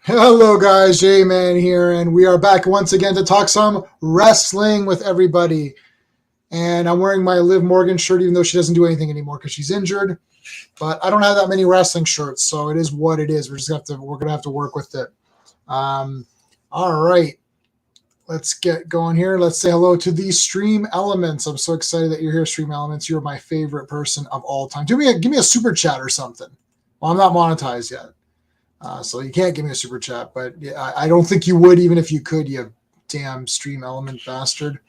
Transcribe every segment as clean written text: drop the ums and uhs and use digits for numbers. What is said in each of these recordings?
Hello, guys. J-Man here, and we are back once again to talk some wrestling with everybody. And I'm wearing my Liv Morgan shirt, even though she doesn't do anything anymore because she's injured. But I don't have that many wrestling shirts, so it is what it is. We're gonna have to work with it. Um, all right, let's get going here. Let's say hello to the Stream Elements. I'm so excited that you're here, Stream Elements. You're my favorite person of all time. Give me a super chat or something. Well, I'm not monetized yet. So you can't give me a super chat, but I don't think you would even if you could, you damn Stream Element bastard.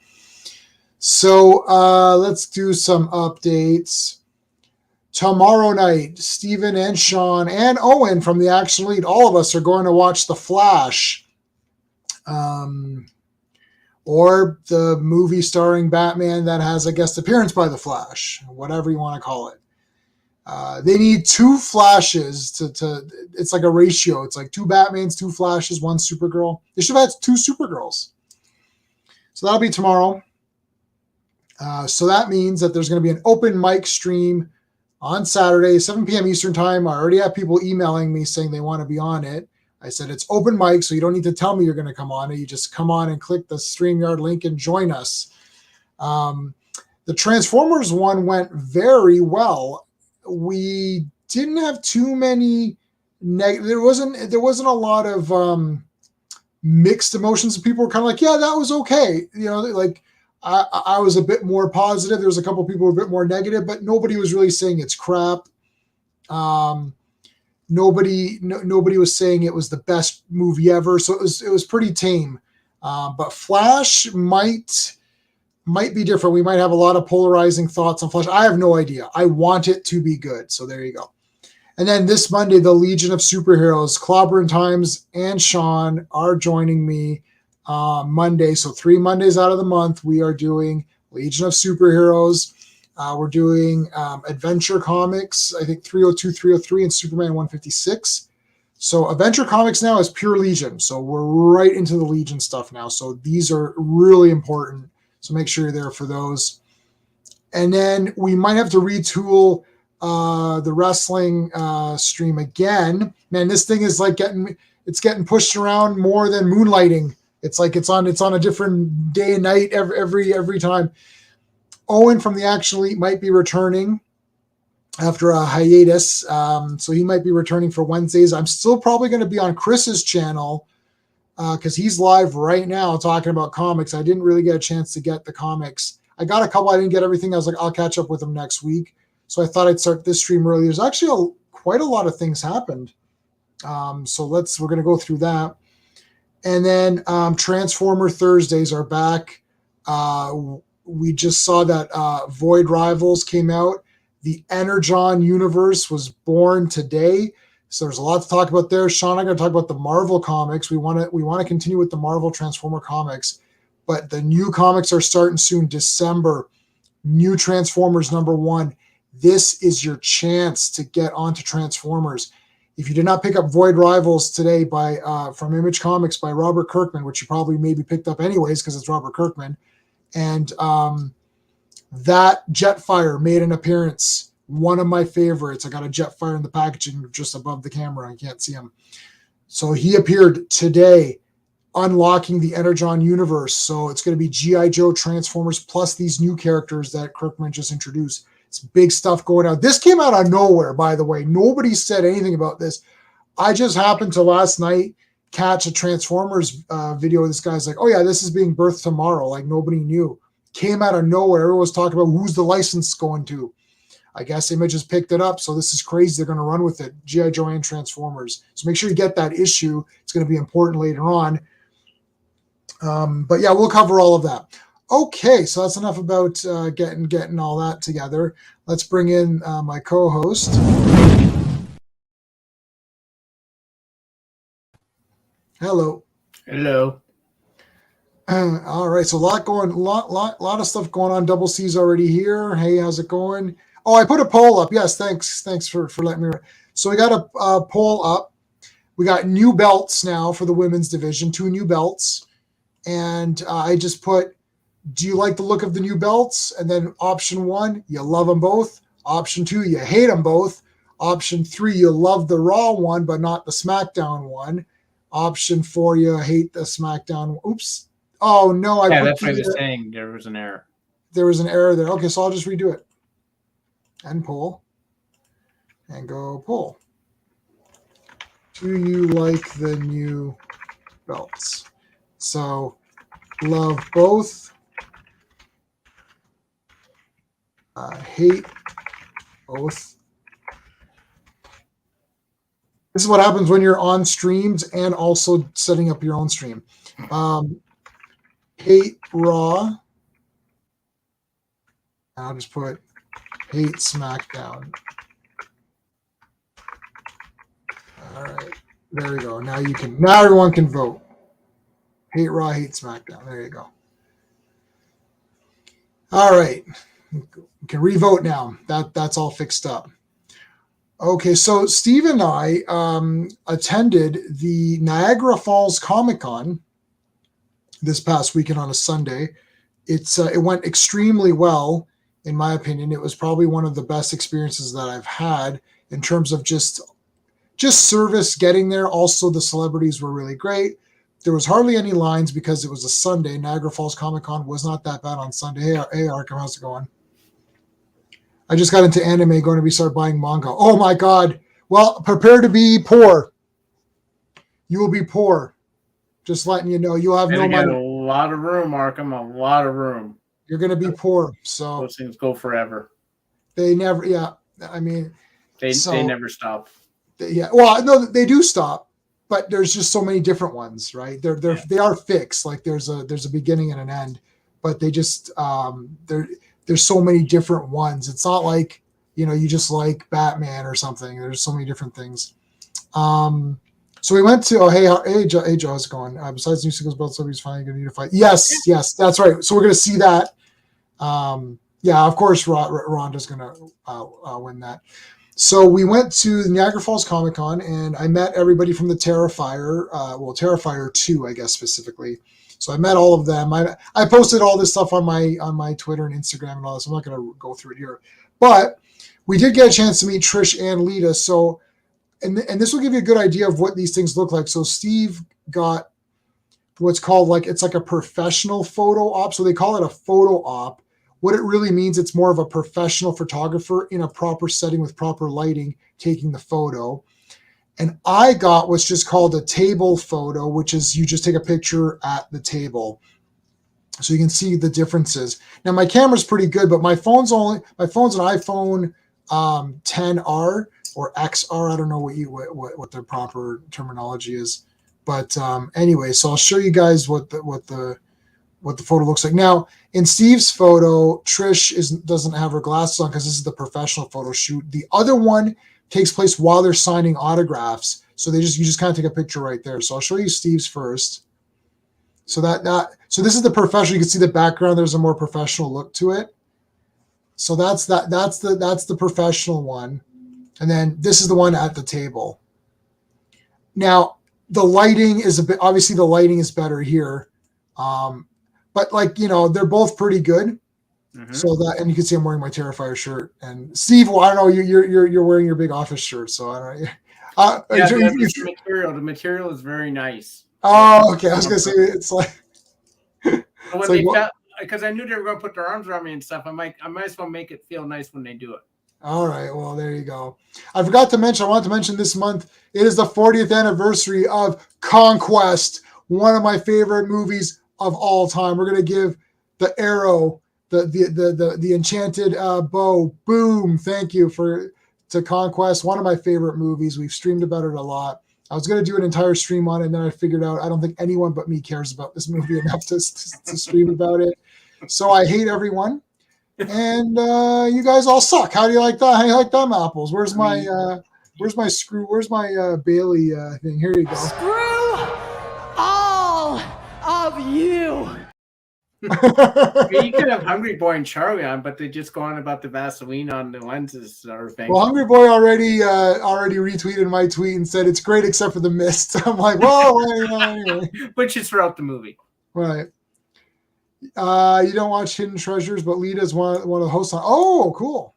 So let's do some updates. Tomorrow night, Steven and Sean and Owen from the Action Lead, all of us are going to watch The Flash. Or the movie starring Batman that has a guest appearance by The Flash, whatever you want to call it. They need two Flashes to it's like a ratio. It's like two Batmans, two Flashes, one Supergirl. They should have had two Supergirls. So that'll be tomorrow. So that means that there's going to be an open mic stream on Saturday, 7 p.m. Eastern time. I already have people emailing me saying they want to be on it. I said it's open mic, so you don't need to tell me you're going to come on it. You just come on and click the StreamYard link and join us. The Transformers one went very well. We didn't have too many there wasn't a lot of mixed emotions. People were kind of like, yeah, that was okay. You know, like I was a bit more positive. There was a couple of people who were a bit more negative, but nobody was really saying it's crap. Nobody was saying it was the best movie ever. So it was pretty tame. But Flash might be different. We might have a lot of polarizing thoughts on Flash. I have no idea. I want it to be good. So there you go. And then this Monday, the Legion of Superheroes, Clobberin Times and Sean are joining me Monday. So 3 Mondays out of the month, we are doing Legion of Superheroes. We're doing Adventure Comics, I think 302, 303, and Superman 156. So Adventure Comics now is pure Legion. So we're right into the Legion stuff now. So these are really important. So make sure you're there for those. And then we might have to retool the wrestling stream again. Man, this thing is like getting pushed around more than moonlighting. It's like it's on a different day and night every time. Owen from the Action Elite might be returning after a hiatus. So he might be returning for Wednesdays. I'm still probably going to be on Chris's channel because he's live right now talking about comics. I didn't really get a chance to get the comics. I got a couple. I didn't get everything. I was like, I'll catch up with them next week. So I thought I'd start this stream early. There's actually quite a lot of things happened. So we're going to go through that. And then Transformer Thursdays are back. We just saw that Void Rivals came out. The Energon universe was born today. So there's a lot to talk about there. Sean and I are going to talk about the Marvel comics. We want to continue with the Marvel Transformer comics, but the new comics are starting soon. December, new Transformers #1. This is your chance to get onto Transformers. If you did not pick up Void Rivals today from Image Comics by Robert Kirkman, which you probably maybe picked up anyways because it's Robert Kirkman, and that Jetfire made an appearance. One of my favorites. I got a Jetfire in the packaging just above the camera. I can't see him. So he appeared today, unlocking the Energon universe. So it's going to be G.I. Joe Transformers plus these new characters that Kirkman just introduced. It's big stuff going out. This came out of nowhere, by the way. Nobody said anything about this. I just happened to last night catch a Transformers video. This guy's like, oh yeah, this is being birthed tomorrow. Like nobody knew. Came out of nowhere. Everyone was talking about who's the license going to. I guess Image has picked it up, so this is crazy. They're going to run with it. G.I. Joe and Transformers. So make sure you get that issue. It's going to be important later on. But yeah, we'll cover all of that. Okay, so that's enough about getting all that together. Let's bring in my co-host. Hello. Hello. All right, so lot of stuff going on. Double C's already here. Hey, how's it going? Oh, I put a poll up. Yes, thanks for letting me. So we got a poll up. We got new belts now for the women's division, 2 new belts, and I just put, do you like the look of the new belts? And then option 1, you love them both. Option 2, you hate them both. Option 3, you love the Raw one but not the SmackDown one. option for you. I hate the SmackDown. Oops. Oh no, I put that's what I was saying. There was an error. There was an error there. Okay, so I'll just redo it. And pull. And go pull. Do you like the new belts? So love both. Hate both. This is what happens when you're on streams and also setting up your own stream. Hate Raw. I'll just put hate SmackDown. All right, there we go. Now everyone can vote. Hate Raw, hate SmackDown. There you go. All right, you can revote now. That's all fixed up. Okay, so Steve and I attended the Niagara Falls Comic-Con this past weekend on a Sunday. It went extremely well, in my opinion. It was probably one of the best experiences that I've had in terms of just service getting there. Also, the celebrities were really great. There was hardly any lines because it was a Sunday. Niagara Falls Comic-Con was not that bad on Sunday. Hey Arkham, how's it going? I just got into anime, going to start buying manga. Oh my God. Well, prepare to be poor. You will be poor. Just letting you know. You'll have no money. A lot of room, Arkham, a lot of room. You're going to be poor. So those things go forever. They never, yeah. I mean, they never stop. Yeah. Well, no, they do stop, but there's just so many different ones, right? They are fixed. Like there's a beginning and an end, but they just, there's so many different ones. It's not like, you just like Batman or something. There's so many different things. So we went to, hey, Joe, how's it going? Besides new singles belt, somebody's finally going to need to fight. Yes, that's right. So we're going to see that. Yeah, of course, Ronda's going to win that. So we went to the Niagara Falls Comic Con, and I met everybody from the Terrifier, Terrifier 2, I guess, specifically. So I met all of them. I posted all this stuff on my Twitter and Instagram and all this. I'm not going to go through it here. But we did get a chance to meet Trish and Lita. So, and this will give you a good idea of what these things look like. So Steve got what's called it's like a professional photo op. So they call it a photo op. What it really means, it's more of a professional photographer in a proper setting with proper lighting taking the photo. And I got what's just called a table photo, which is you just take a picture at the table. So you can see the differences. Now my camera's pretty good, but my phone's an iPhone 10R or XR. I don't know what their proper terminology is. But anyway, so I'll show you guys what the photo looks like. Now, in Steve's photo, Trish doesn't have her glasses on because this is the professional photo shoot. The other one takes place while they're signing autographs. So you just kind of take a picture right there. So I'll show you Steve's first. So so this is the professional. You can see the background. There's a more professional look to it. So that's the professional one. And then this is the one at the table. Now, the lighting is obviously the lighting is better here. But they're both pretty good. Mm-hmm. So and you can see I'm wearing my Terrifier shirt. And Steve, well, I don't know, you're wearing your big office shirt. So I don't know. The material is very nice. Oh, okay. I was gonna say it's like because I knew they were going to put their arms around me and stuff. I might as well make it feel nice when they do it. All right. Well, there you go. I wanted to mention this month, it is the 40th anniversary of Conquest, one of my favorite movies of all time. We're going to give the arrow, the enchanted bow, boom. Thank you to Conquest, one of my favorite movies. We've streamed about it a lot. I was going to do an entire stream on it, and then I figured out I don't think anyone but me cares about this movie enough to stream about it. So I hate everyone. And you guys all suck. How do you like that? How do you like them apples? Where's my Bailey thing? Here you go. Screw all of you. You could have Hungry Boy and Charlie on, but they just go on about the Vaseline on the lenses or things. Well, Hungry Boy already retweeted my tweet and said it's great except for the mist. I'm like, whoa, anyway. Which is throughout the movie, right? You don't watch Hidden Treasures, but Lita's one of the hosts on. Oh, cool.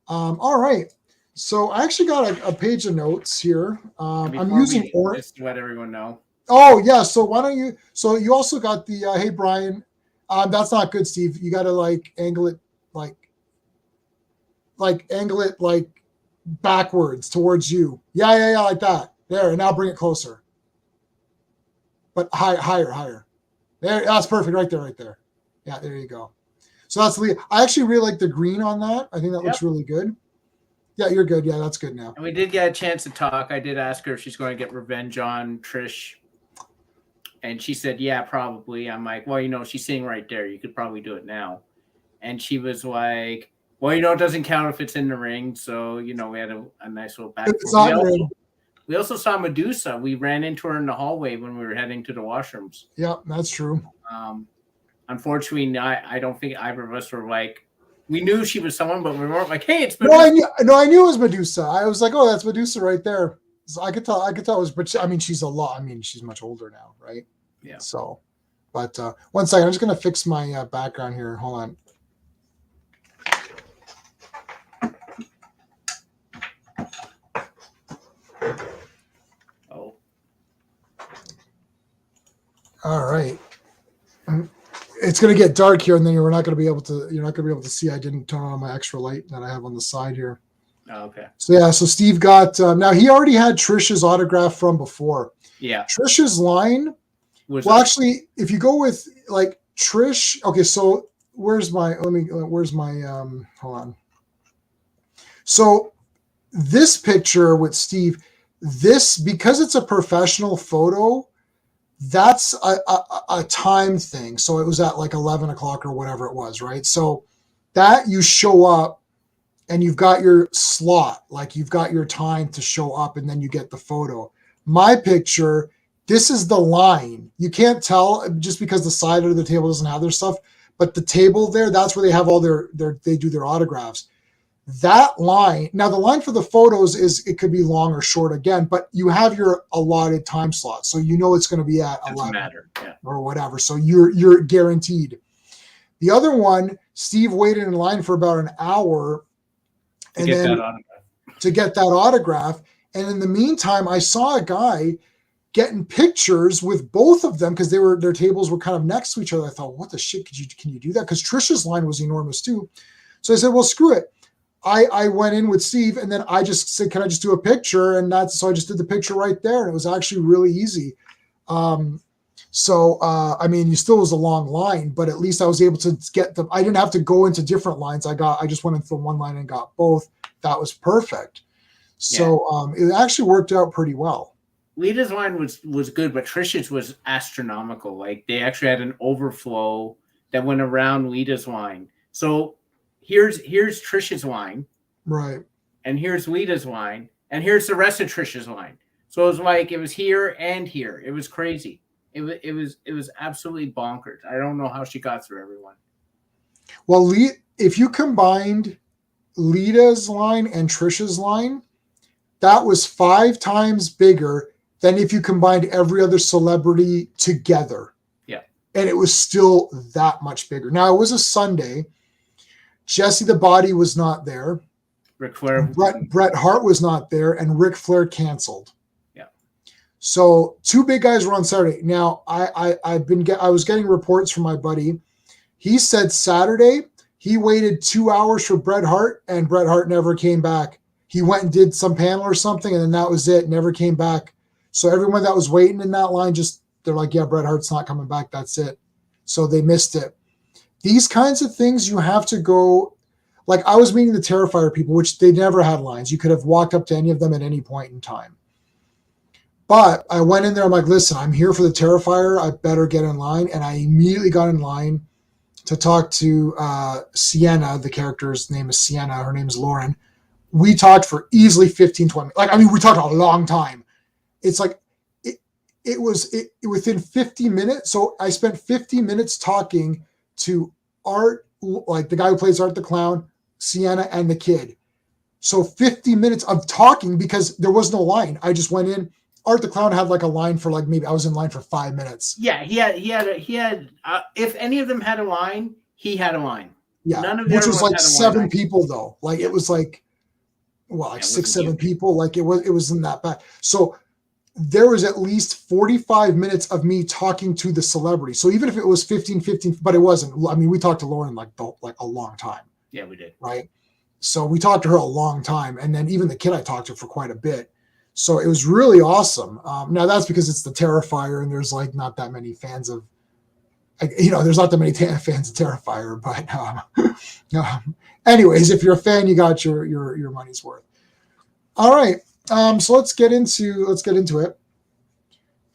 All right. So I actually got a page of notes here. I'm Before using we orange. just to let everyone know. Oh yeah. So why don't you? So you also got the hey Brian. That's not good, Steve. You got to like angle it like backwards towards you. Yeah, like that. There, and now bring it closer. But higher. There, that's perfect. Right there. Yeah, there you go. So that's the. I actually really like the green on that. I think that looks really good. Yeah, you're good. Yeah, that's good now. And we did get a chance to talk. I did ask her if she's going to get revenge on Trish. And she said, yeah, probably. I'm like, well, she's sitting right there. You could probably do it now. And she was like, well, it doesn't count if it's in the ring. So, we had a nice little back. We also saw Medusa. We ran into her in the hallway when we were heading to the washrooms. Yeah, that's true. Unfortunately, I don't think either of us were like, we knew she was someone, but we weren't like, hey, it's Medusa. No, I knew it was Medusa. I was like, oh, that's Medusa right there. So I could tell it was, but I mean, she's a lot. I mean, she's much older now, right? Yeah. So, but 1 second, I'm just going to fix my background here. Hold on. Oh. All right. It's going to get dark here, and then you're not going to be able to see. I didn't turn on my extra light that I have on the side here. Oh, okay. So Steve got now he already had Trish's autograph from before. Yeah. Trish's line. Actually, if you go with like Trish, okay. So where's my? Hold on. So this picture with Steve, because it's a professional photo. That's a time thing. So it was at like 11 o'clock or whatever it was, right? So that you show up and you've got your slot, like you've got your time to show up and then you get the photo. My picture, this is the line. You can't tell just because the side of the table doesn't have their stuff, but the table there, that's where they have all they do their autographs. That line, now the line for the photos it could be long or short again, but you have your allotted time slot. So it's going to be at 11 or whatever. So you're guaranteed. The other one, Steve waited in line for about an hour to get that autograph. And in the meantime, I saw a guy getting pictures with both of them because their tables were kind of next to each other. I thought, what the shit, can you do that? Because Trisha's line was enormous too. So I said, well, screw it. I went in with Steve and then I just said, can I just do a picture? And so I just did the picture right there. And it was actually really easy. I mean, you still was a long line, but at least I was able to get them. I didn't have to go into different lines. I just went into one line and got both. That was perfect. So it actually worked out pretty well. Lita's line was good, but Trish's was astronomical. Like they actually had an overflow that went around Lita's line. So here's Trish's line, right? And here's Lita's line, and here's the rest of Trish's line. So it was like it was here and here. It was crazy. It was absolutely bonkers. I don't know how she got through everyone. Well, if you combined Lita's line and Trish's line, that was 5 times bigger than if you combined every other celebrity together. Yeah, and it was still that much bigger. Now it was a Sunday. Jesse the Body was not there. Ric Flair. Bret Hart was not there, and Ric Flair canceled. Yeah. So 2 big guys were on Saturday. Now I was getting reports from my buddy. He said Saturday he waited 2 hours for Bret Hart, and Bret Hart never came back. He went and did some panel or something, and then that was it. Never came back. So everyone that was waiting in that line they're like, yeah, Bret Hart's not coming back. That's it. So they missed it. These kinds of things you have to go, like I was meeting the Terrifier people, which they never had lines. You could have walked up to any of them at any point in time. But I went in there, I'm like, listen, I'm here for the Terrifier. I better get in line. And I immediately got in line to talk to Sienna. The character's name is Sienna. Her name's Lauren. We talked for easily 15, 20 minutes. We talked a long time. It's like, it was within 50 minutes. So I spent 50 minutes talking to Art, like the guy who plays Art the Clown, Sienna, and the kid. So 50 minutes of talking because there was no line. I just went in. Art the Clown had like a line for like maybe I was in line for 5 minutes. Yeah, he had. If any of them had a line, he had a line. Yeah, none of which was like 7 people though. Like it was like well, like Yeah, it 6, wasn't 7 huge. people. Like it wasn't that bad. So there was at least 45 minutes of me talking to the celebrity. So even if it was 15, but it wasn't. I mean, we talked to Lauren like a long time, Yeah, we did. right? So we talked to her a long time, and then even the kid I talked to for quite a bit. So it was really awesome. Now that's because it's the Terrifier, and there's like not that many fans of, there's not that many fans of Terrifier. But anyways, if you're a fan, you got your money's worth. All right. So let's get into it.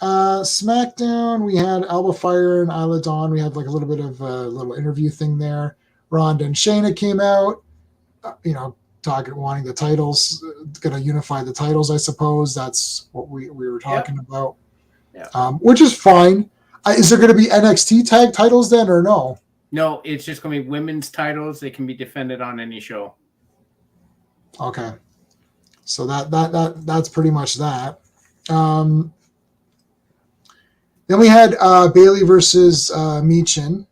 SmackDown, we had Alba Fire and Isla Dawn. We had like a little bit of a little interview thing there. Ronda and Shayna came out, wanting the titles, going to unify the titles, I suppose. That's what we were talking about. Yeah. Which is fine. Is there going to be NXT tag titles then or no? No, it's just going to be women's titles. They can be defended on any show. Okay. So that's pretty much that. Then we had Bailey versus Michin.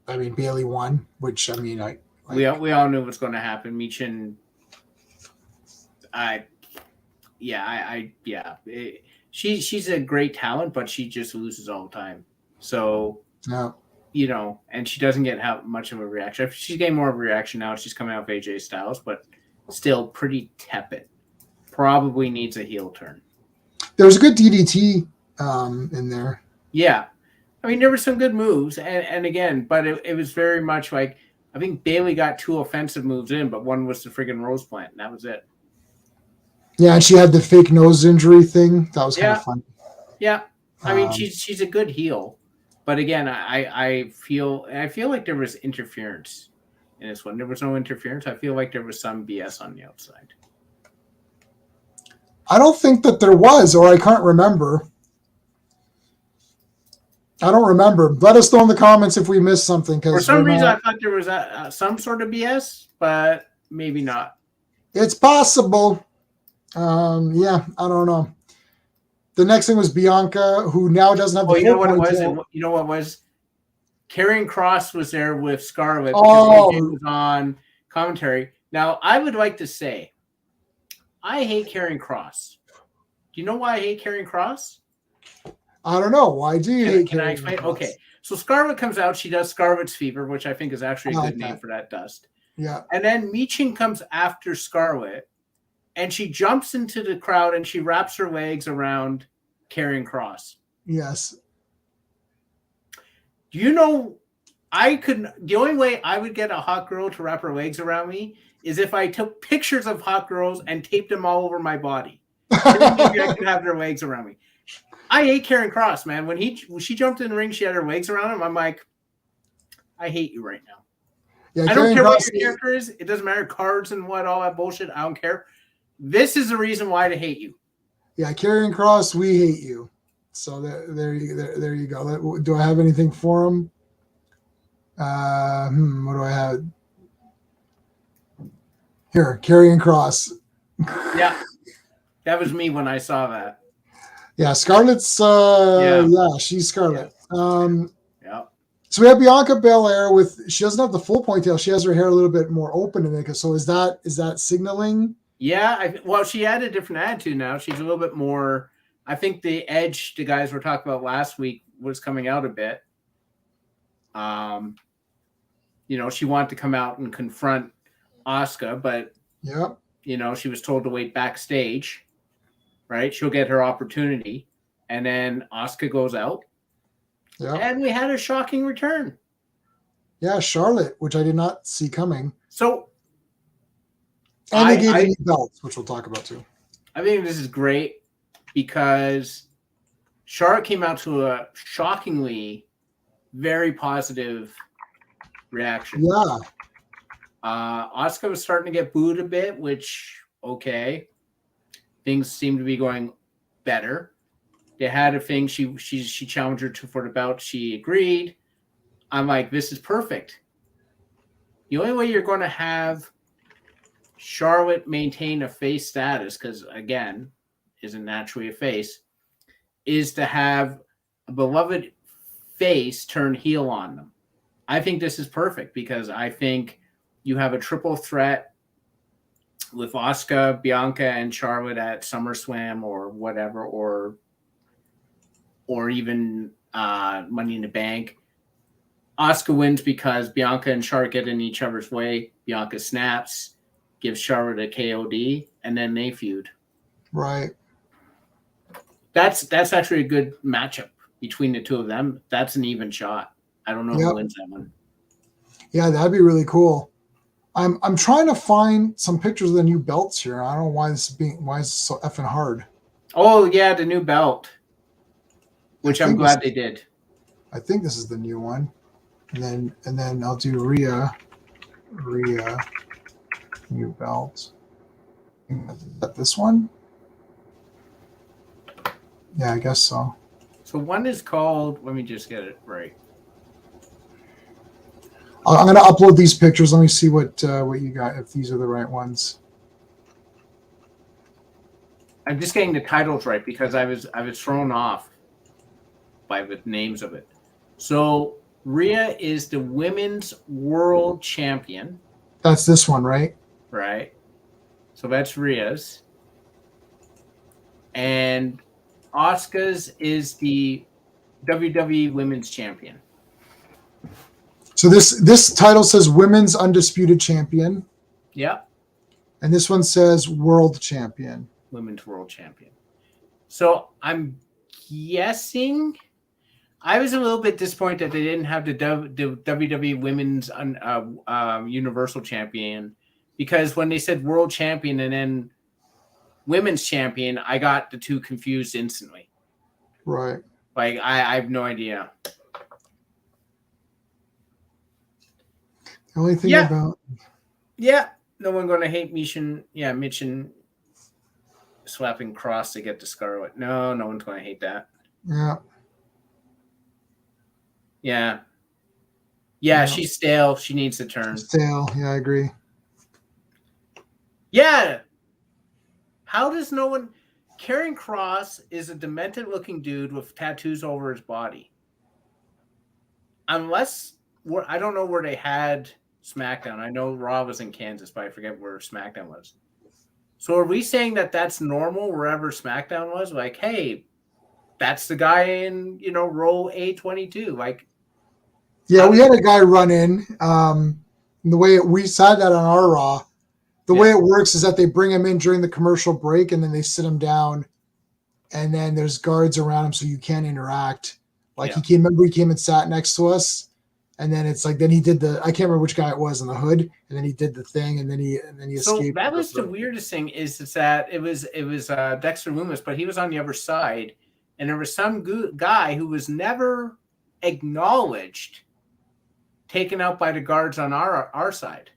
I mean, Bailey won, which I mean, we all knew what's going to happen. Michin, she's a great talent, but she just loses all the time. So yeah. And she doesn't get much of a reaction. She's getting more of a reaction now. She's coming out with AJ Styles, but still pretty tepid. Probably needs a heel turn. There was a good DDT in there. Yeah. I mean, there were some good moves. And again, but it was very much like, I think Bailey got 2 offensive moves in, but one was the friggin' rose plant, and that was it. Yeah, and she had the fake nose injury thing. That was kind of fun. Yeah. I mean, she's a good heel. But again, I feel like there was interference in this one. There was no interference. I feel like there was some BS on the outside. I don't think that there was, or I can't remember. I don't remember. Let us know in the comments if we missed something. For some reason, I thought there was some sort of BS, but maybe not. It's possible. Yeah, I don't know. The next thing was Bianca, who now doesn't have the you know what it was? You know what was? Karrion Kross was there with Scarlett because AJ was on commentary. Now, I would like to say, I hate Karrion Kross. Do you know why I hate Karrion Kross? I don't know. Why do you hate Karrion Kross? Can I explain? Okay. So Scarlett comes out. She does Scarlett's Fever, which I think is actually a good name for that dust. Yeah. And then Michin comes after Scarlett, and she jumps into the crowd, and she wraps her legs around Karrion Kross. Yes. Do you know, the only way I would get a hot girl to wrap her legs around me is if I took pictures of hot girls and taped them all over my body. Maybe I could have their legs around me. I hate Karrion Kross, man. When she jumped in the ring, she had her legs around him. I'm like, I hate you right now. Yeah, I don't care what your character is. It doesn't matter. Cards and all that bullshit. I don't care. This is the reason why to hate you. Yeah, Karrion Kross, we hate you. So there you go. Do I have anything for him? What do I have? Here, Karrion Kross. Yeah, that was me when I saw that. Yeah, Scarlett's. She's Scarlett. Yeah. So we have Bianca Belair she doesn't have the full ponytail. She has her hair a little bit more open in it. So is that signaling? Yeah. She had a different attitude now. She's a little bit more. I think the edge the guys were talking about last week was coming out a bit. She wanted to come out and confront Asuka, but she was told to wait backstage. Right, she'll get her opportunity, and then Asuka goes out. Yeah, and we had a shocking return. Yeah, Charlotte, which I did not see coming. So, and they gave me belts, which we'll talk about too. I think this is great because Charlotte came out to a shockingly very positive reaction. Yeah. Asuka was starting to get booed a bit, which, okay. Things seem to be going better. They had a thing. She challenged her for the belt. She agreed. I'm like, this is perfect. The only way you're going to have Charlotte maintain a face status, because again, isn't naturally a face, is to have a beloved face turn heel on them. I think this is perfect because I think you have a triple threat with Asuka, Bianca, and Charlotte at SummerSlam or whatever, or even Money in the Bank. Asuka wins because Bianca and Charlotte get in each other's way. Bianca snaps, gives Charlotte a KOD, and then they feud. Right. That's actually a good matchup between the two of them. That's an even shot. I don't know who wins that one. Yeah, that'd be really cool. I'm trying to find some pictures of the new belts here. I don't know why this is so effing hard. Oh yeah, the new belt, which I'm glad they did. I think this is the new one, and then I'll do Rhea, new belt. Is that this one? Yeah, I guess so. So one is called. Let me just get it right. I'm going to upload these pictures. Let me see what you got, if these are the right ones. I'm just getting the titles right because I was thrown off by the names of it. So Rhea is the women's world champion. That's this one, right? Right. So that's Rhea's. And Asuka's is the WWE women's champion. So this title says Women's Undisputed Champion. Yep. And this one says World Champion. Women's World Champion. So I'm guessing I was a little bit disappointed that they didn't have the WWE Women's Universal Champion, because when they said World Champion and then Women's Champion, I got the two confused instantly. Right. Like I have no idea. The only thing about no one gonna hate Mitch and slapping Cross to get to Scarlet. No one's gonna hate that. Yeah, she's stale. She needs to turn. Stale. Yeah, I agree. Yeah. How does no one? Karrion Kross is a demented looking dude with tattoos over his body. Unless I don't know where they had SmackDown. I know Raw was in Kansas, but I forget where SmackDown was. So are we saying that that's normal wherever SmackDown was? Like, hey, that's the guy in, row A22. Like, yeah, we had a guy run in. The way we saw that on our Raw, the way it works is that they bring him in during the commercial break and then they sit him down, and then there's guards around him so you can't interact. Like he came and sat next to us, and then it's like then he did I can't remember which guy it was in the hood, and then he did the thing, and then he escaped. So that was the weirdest thing is that it was Dexter Lumis, but he was on the other side, and there was some guy who was never acknowledged, taken out by the guards on our side.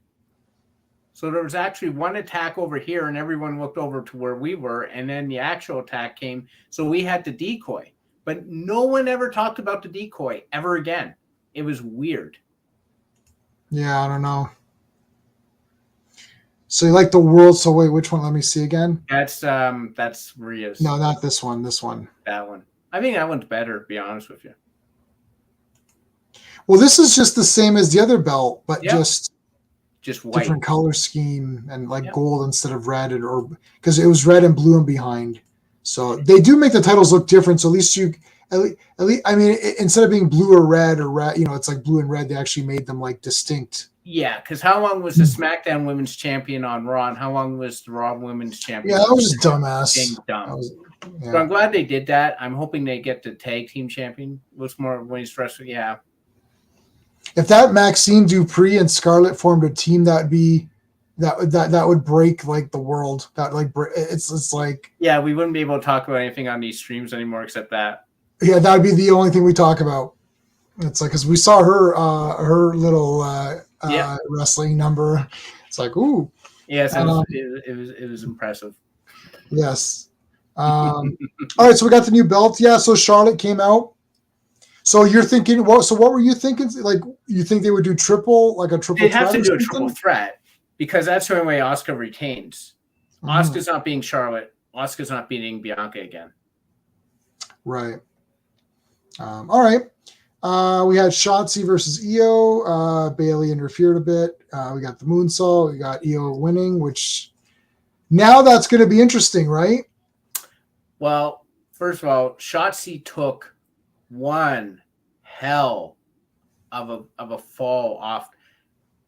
So there was actually one attack over here, and everyone looked over to where we were, and then the actual attack came. So we had the decoy, but no one ever talked about the decoy ever again. It was weird. Yeah, I don't know. So you like the world? So wait, which one? Let me see again. That's Rhea's. No, not this one. This one. That one. I think that one's better, to be honest with you. Well, this is just the same as the other belt, but just white. Different color scheme and gold instead of red, or because it was red and blue and behind. So they do make the titles look different. So at least I mean, instead of being blue or red, it's like blue and red. They actually made them like distinct. Yeah, because how long was the SmackDown Women's Champion on Raw, and how long was the Raw Women's Champion? Yeah, that was just dumbass. Being dumb. So I'm glad they did that. I'm hoping they get the tag team champion. Looks more when he's fresh. Yeah. If that Maxine Dupree and Scarlett formed a team, that would break like the world. That like it's like we wouldn't be able to talk about anything on these streams anymore except that. Yeah, that would be the only thing we talk about. It's like because we saw her little wrestling number. It's like ooh. Yes, it was impressive. Yes. All right, so we got the new belt. Yeah, so Charlotte came out. So you're thinking, so what were you thinking? Like, you think they would do a triple threat? They'd have to do a triple threat because that's the only way Asuka retains. Asuka's not beating Charlotte. Asuka's not beating Bianca again. Right. All right. We had Shotzi versus Io. Bailey interfered a bit. We got the moonsault. We got Io winning, which now that's going to be interesting, right? Well, first of all, Shotzi took one hell of a fall off.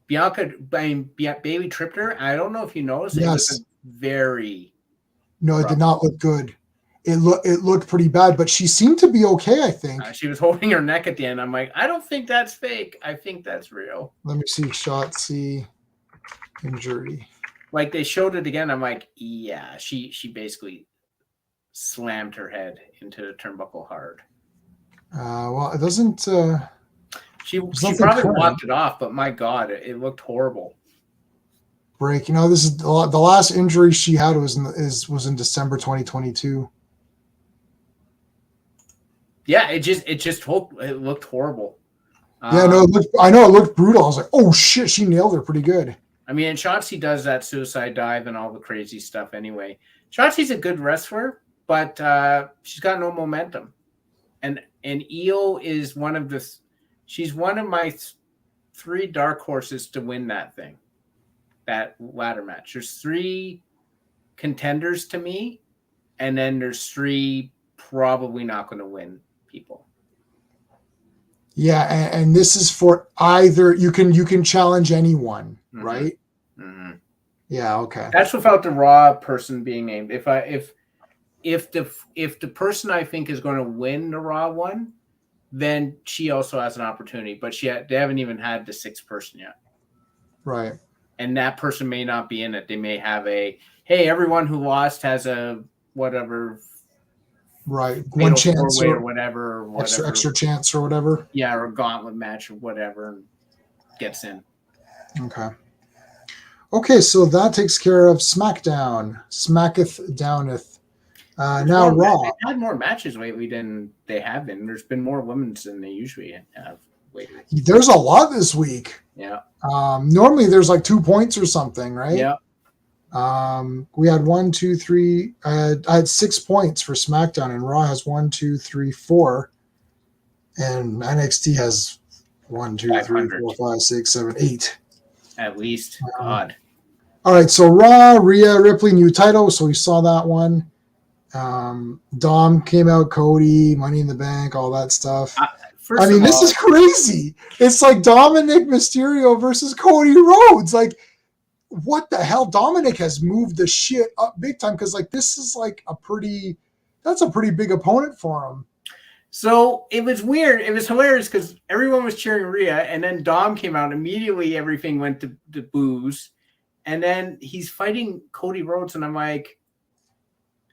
Bianca, Bailey tripped her. I don't know if you noticed. It was a very no, it did not look good. It looked pretty bad, but she seemed to be okay, I think. She was holding her neck at the end. I'm like, I don't think that's fake. I think that's real. Let me see. Shotzi injury. Like they showed it again. I'm like, yeah, she basically slammed her head into the turnbuckle hard. Well, it doesn't. She probably walked it off, but my God, it looked horrible. Break. This is the last injury she had was in December 2022. Yeah, it looked horrible. Yeah, no, I know it looked brutal. I was like, oh shit, she nailed her pretty good. I mean, and Shotzi does that suicide dive and all the crazy stuff anyway. Shotzi's a good wrestler, but she's got no momentum. And Io is she's one of my three dark horses to win that thing, that ladder match. There's three contenders to me, and then there's three probably not going to win people. Yeah, and this is for either you can challenge anyone, right? Mm-hmm. Yeah, okay. That's without the Raw person being named. If the person I think is going to win the Raw one, then she also has an opportunity. But they haven't even had the sixth person yet, right? And that person may not be in it. They may have hey, everyone who lost has a whatever. Right, one chance or whatever, extra chance or whatever. Yeah, or a gauntlet match or whatever, and gets in. Okay, so that takes care of SmackDown. Smacketh downeth. Now Raw. They've had more matches lately than they have been. There's been more women's than they usually have lately. There's a lot this week. Yeah. Normally there's like 2 points or something, right? Yeah. We had 1, 2, 3. I had 6 points for SmackDown, and Raw has 1, 2, 3, 4, and NXT has 1, 2, 3, 4, 5, 6, 7, 8. At least, God. All right, so Raw, Rhea Ripley, new title. So we saw that one. Dom came out, Cody, Money in the Bank, all that stuff. This is crazy. It's like Dominic Mysterio versus Cody Rhodes. Like, what the hell? Dominic has moved the shit up big time because this is that's a pretty big opponent for him. So it was weird. It was hilarious because everyone was cheering Rhea, and then Dom came out. Immediately, everything went to booze, and then he's fighting Cody Rhodes, and I'm like,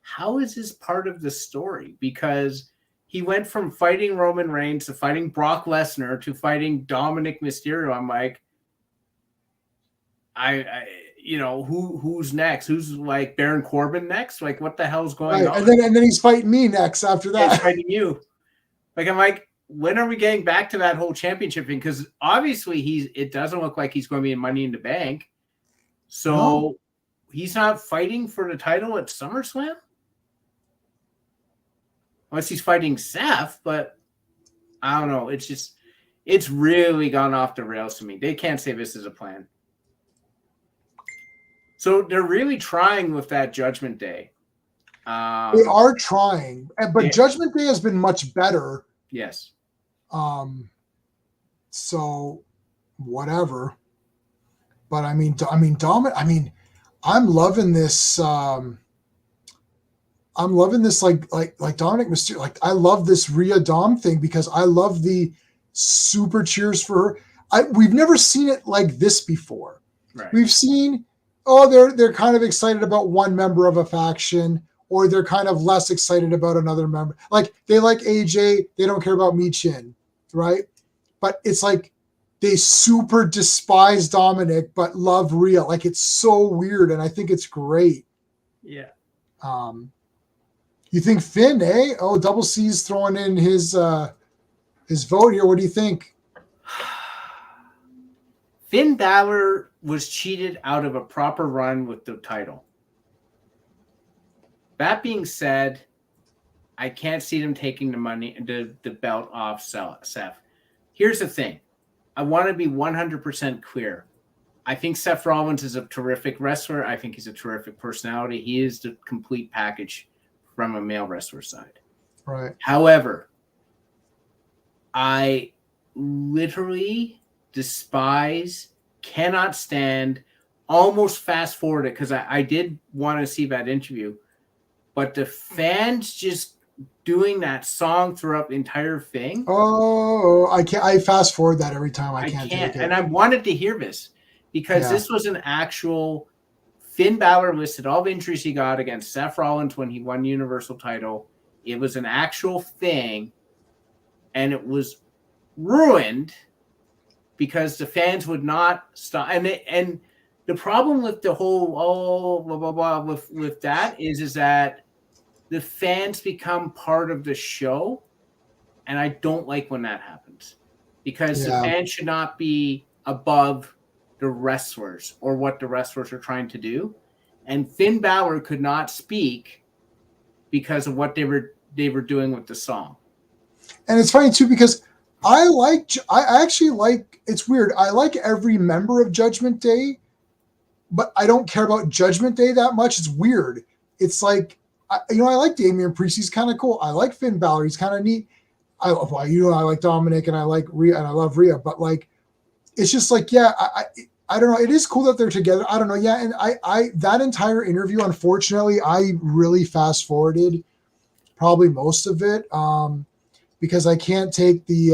how is this part of the story? Because he went from fighting Roman Reigns to fighting Brock Lesnar to fighting Dominic Mysterio. I'm like, who's next? Who's like Baron Corbin next? Like, what the hell's going on? And then he's fighting me next after that. He's fighting you. Like, I'm like, when are we getting back to that whole championship thing? Because obviously it doesn't look like he's going to be in Money in the Bank. So he's not fighting for the title at SummerSlam? Unless he's fighting Seth, but I don't know. It's really gone off the rails to me. They can't say this is a plan. So they're really trying with that Judgment Day. They are trying, but Judgment Day has been much better. Yes. So whatever. But I mean, Dominic. I'm loving this. I'm loving this. Like Dominic Mysterio. Like, I love this Rhea Dom thing because I love the super cheers for her. We've never seen it like this before. Right. We've seen, they're kind of excited about one member of a faction, or they're kind of less excited about another member. Like, they like AJ, they don't care about Michin, right? But it's like they super despise Dominic but love Rhea. Like, it's so weird, and I think it's great. Yeah. You think Finn, eh? Oh, Double C's throwing in his vote here. What do you think? Finn Balor was cheated out of a proper run with the title. That being said, I can't see them taking the belt off Seth. here's the thing. I want to be 100% clear. I think Seth Rollins is a terrific wrestler. I think he's a terrific personality. He is the complete package from a male wrestler side. Right. However, I literally despise, cannot stand, almost fast forward it because I did want to see that interview, but the fans just doing that song throughout the entire thing. Oh, I can't. I fast forward that every time. I can't take it. And I wanted to hear this because this was an actual Finn Balor listed all the injuries he got against Seth Rollins when he won the Universal title. It was an actual thing, and it was ruined because the fans would not stop. And the problem with the whole blah blah blah with that is that the fans become part of the show, and I don't like when that happens because the fans should not be above the wrestlers or what the wrestlers are trying to do. And Finn Balor could not speak because of what they were doing with the song. And it's funny too because I actually like. It's weird. I like every member of Judgment Day, but I don't care about Judgment Day that much. It's weird. It's like, I like Damian Priest. He's kind of cool. I like Finn Balor. He's kind of neat. I like Dominic and I like Rhea and I love Rhea. But like, it's just like, I don't know. It is cool that they're together. I don't know. Yeah, and I that entire interview, unfortunately, I really fast forwarded probably most of it because I can't take the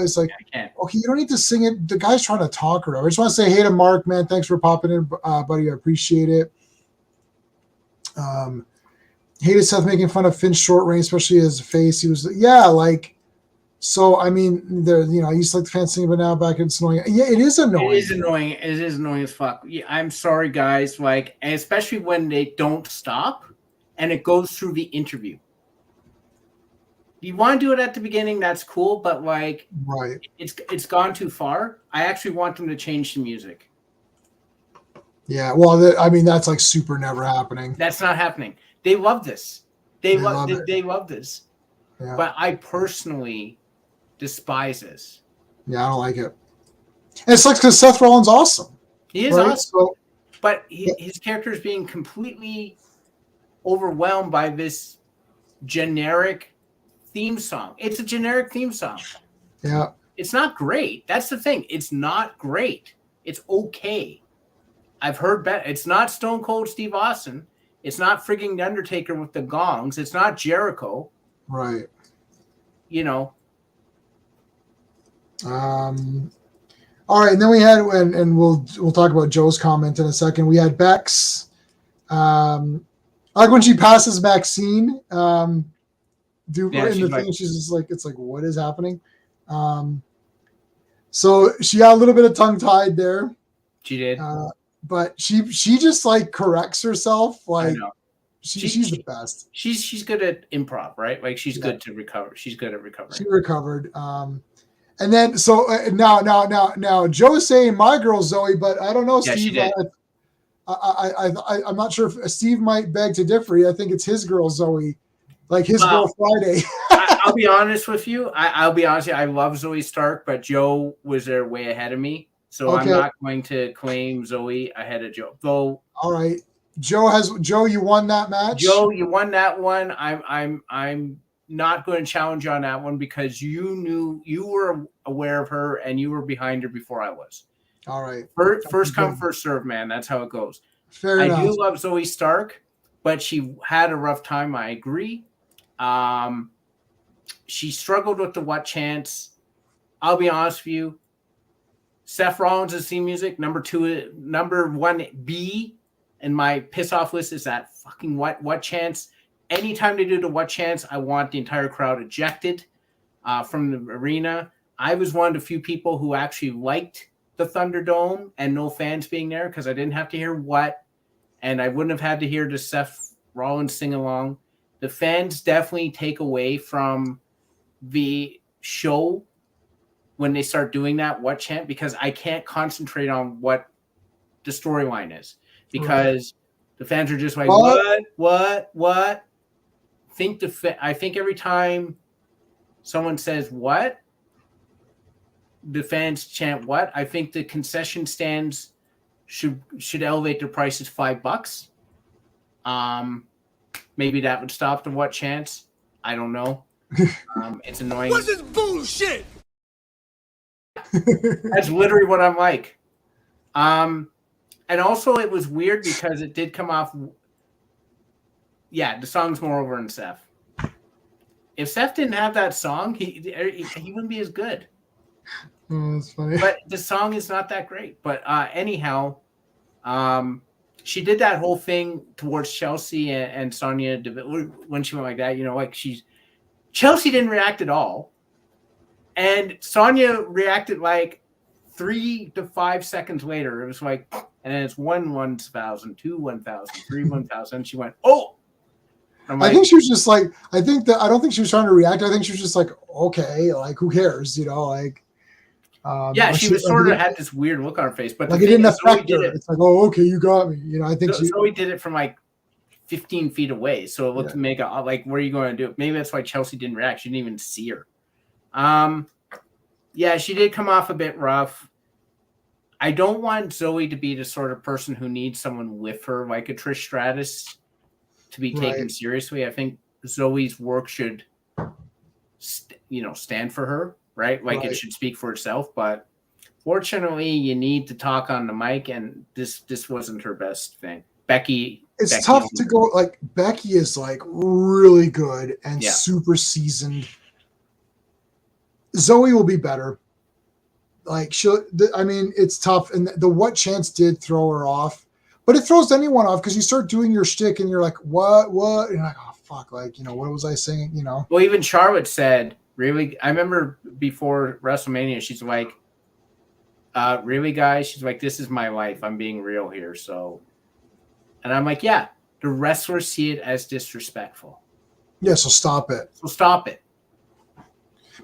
it's like, okay, you don't need to sing it. The guy's trying to talk or whatever. I just want to say hey to Mark, man. Thanks for popping in, buddy. I appreciate it. Hated Seth making fun of Finn's short range, especially his face. He was so I mean, I used to like the fans singing, but now back it's annoying. Yeah, it is annoying. It is annoying. It is annoying as fuck. Yeah, I'm sorry, guys. Like, and especially when they don't stop and it goes through the interview. You want to do it at the beginning, that's cool, but like, right, it's gone too far. I actually want them to change the music. Yeah, well, I mean, that's like super never happening. That's not happening. They love this. They love this. Yeah. But I personally despise this. Yeah, I don't like it. And it sucks because Seth Rollins awesome. He is awesome. But his character is being completely overwhelmed by this generic theme song. It's a generic theme song. Yeah. It's not great. That's the thing. It's not great. It's okay. I've heard better. It's not Stone Cold Steve Austin. It's not frigging The Undertaker with the gongs. It's not Jericho. Right. All right, and then we had, and we'll talk about Joe's comment in a second. We had Bex. Like when she passes Maxine, in the thing, she's just like, it's like, what is happening? So she got a little bit of tongue tied there. She did. But she just like corrects herself. Like she's the best. She's good at improv, right? Like she's good to recover. She's good at recovering. She recovered. And then so now Joe's saying my girl Zoe, but I don't know, Steve. She did. I'm not sure if Steve might beg to differ. I think it's his girl Zoe, like his girl Friday. I'll be honest with you. I'll be honest with you. I love Zoe Stark, but Joe was there way ahead of me. So I'm not going to claim Zoe ahead of Joe. Though. All right. Joe, you won that match. Joe, you won that one. I'm not going to challenge you on that one because you were aware of her and you were behind her before I was. All right. First come, first serve, man. That's how it goes. Fair enough. I do love Zoe Stark, but she had a rough time. I agree. She struggled with the what chance. I'll be honest with you. Seth Rollins' theme music, number 1B in my piss off list is that fucking what chance. Anytime they do the what chance, I want the entire crowd ejected from the arena. I was one of the few people who actually liked the Thunderdome and no fans being there because I didn't have to hear what, and I wouldn't have had to hear the Seth Rollins sing along. The fans definitely take away from the show when they start doing that what chant because I can't concentrate on what the storyline is because the fans are just like what. I think every time someone says what, the fans chant what? I think the concession stands should elevate their prices $5. Maybe that would stop the what chants. I don't know. It's annoying. What's this bullshit? That's literally what I'm like. And also it was weird because it did come off. Yeah, the song's more over than Seth. If Seth didn't have that song, he wouldn't be as good. Oh, that's funny. But the song is not that great. But anyhow, she did that whole thing towards Chelsea and Sonya when she went like that. Like Chelsea didn't react at all, and Sonya reacted like 3 to 5 seconds later. It was like, and then it's 1,000, 2 1,000, 3 1,000. She went, oh. I think she was just like, I don't think she was trying to react. I think she was just like, okay, like who cares, like. Yeah, she was sort of had this weird look on her face, but like it didn't affect her. It's like, oh, okay, you got me. I think Zoe did it from like 15 feet away, so it looked mega. Like, what are you going to do? Maybe that's why Chelsea didn't react. She didn't even see her. Yeah, she did come off a bit rough. I don't want Zoe to be the sort of person who needs someone with her, like a Trish Stratus, to be taken seriously. I think Zoe's work should, stand for her, right? Like it should speak for itself. But fortunately, you need to talk on the mic, and this wasn't her best thing. Becky. It's tough to go. Like Becky is like really good and super seasoned. Zoe will be better. Like it's tough, and the what chance did throw her off, but it throws anyone off because you start doing your shtick and you're like, what, and you're like, oh fuck, like what was I saying? Well, even Charlotte said, really. I remember before WrestleMania, she's like, really, guys? She's like, this is my life. I'm being real here, so. And I'm like, yeah, the wrestlers see it as disrespectful. Yeah, so stop it.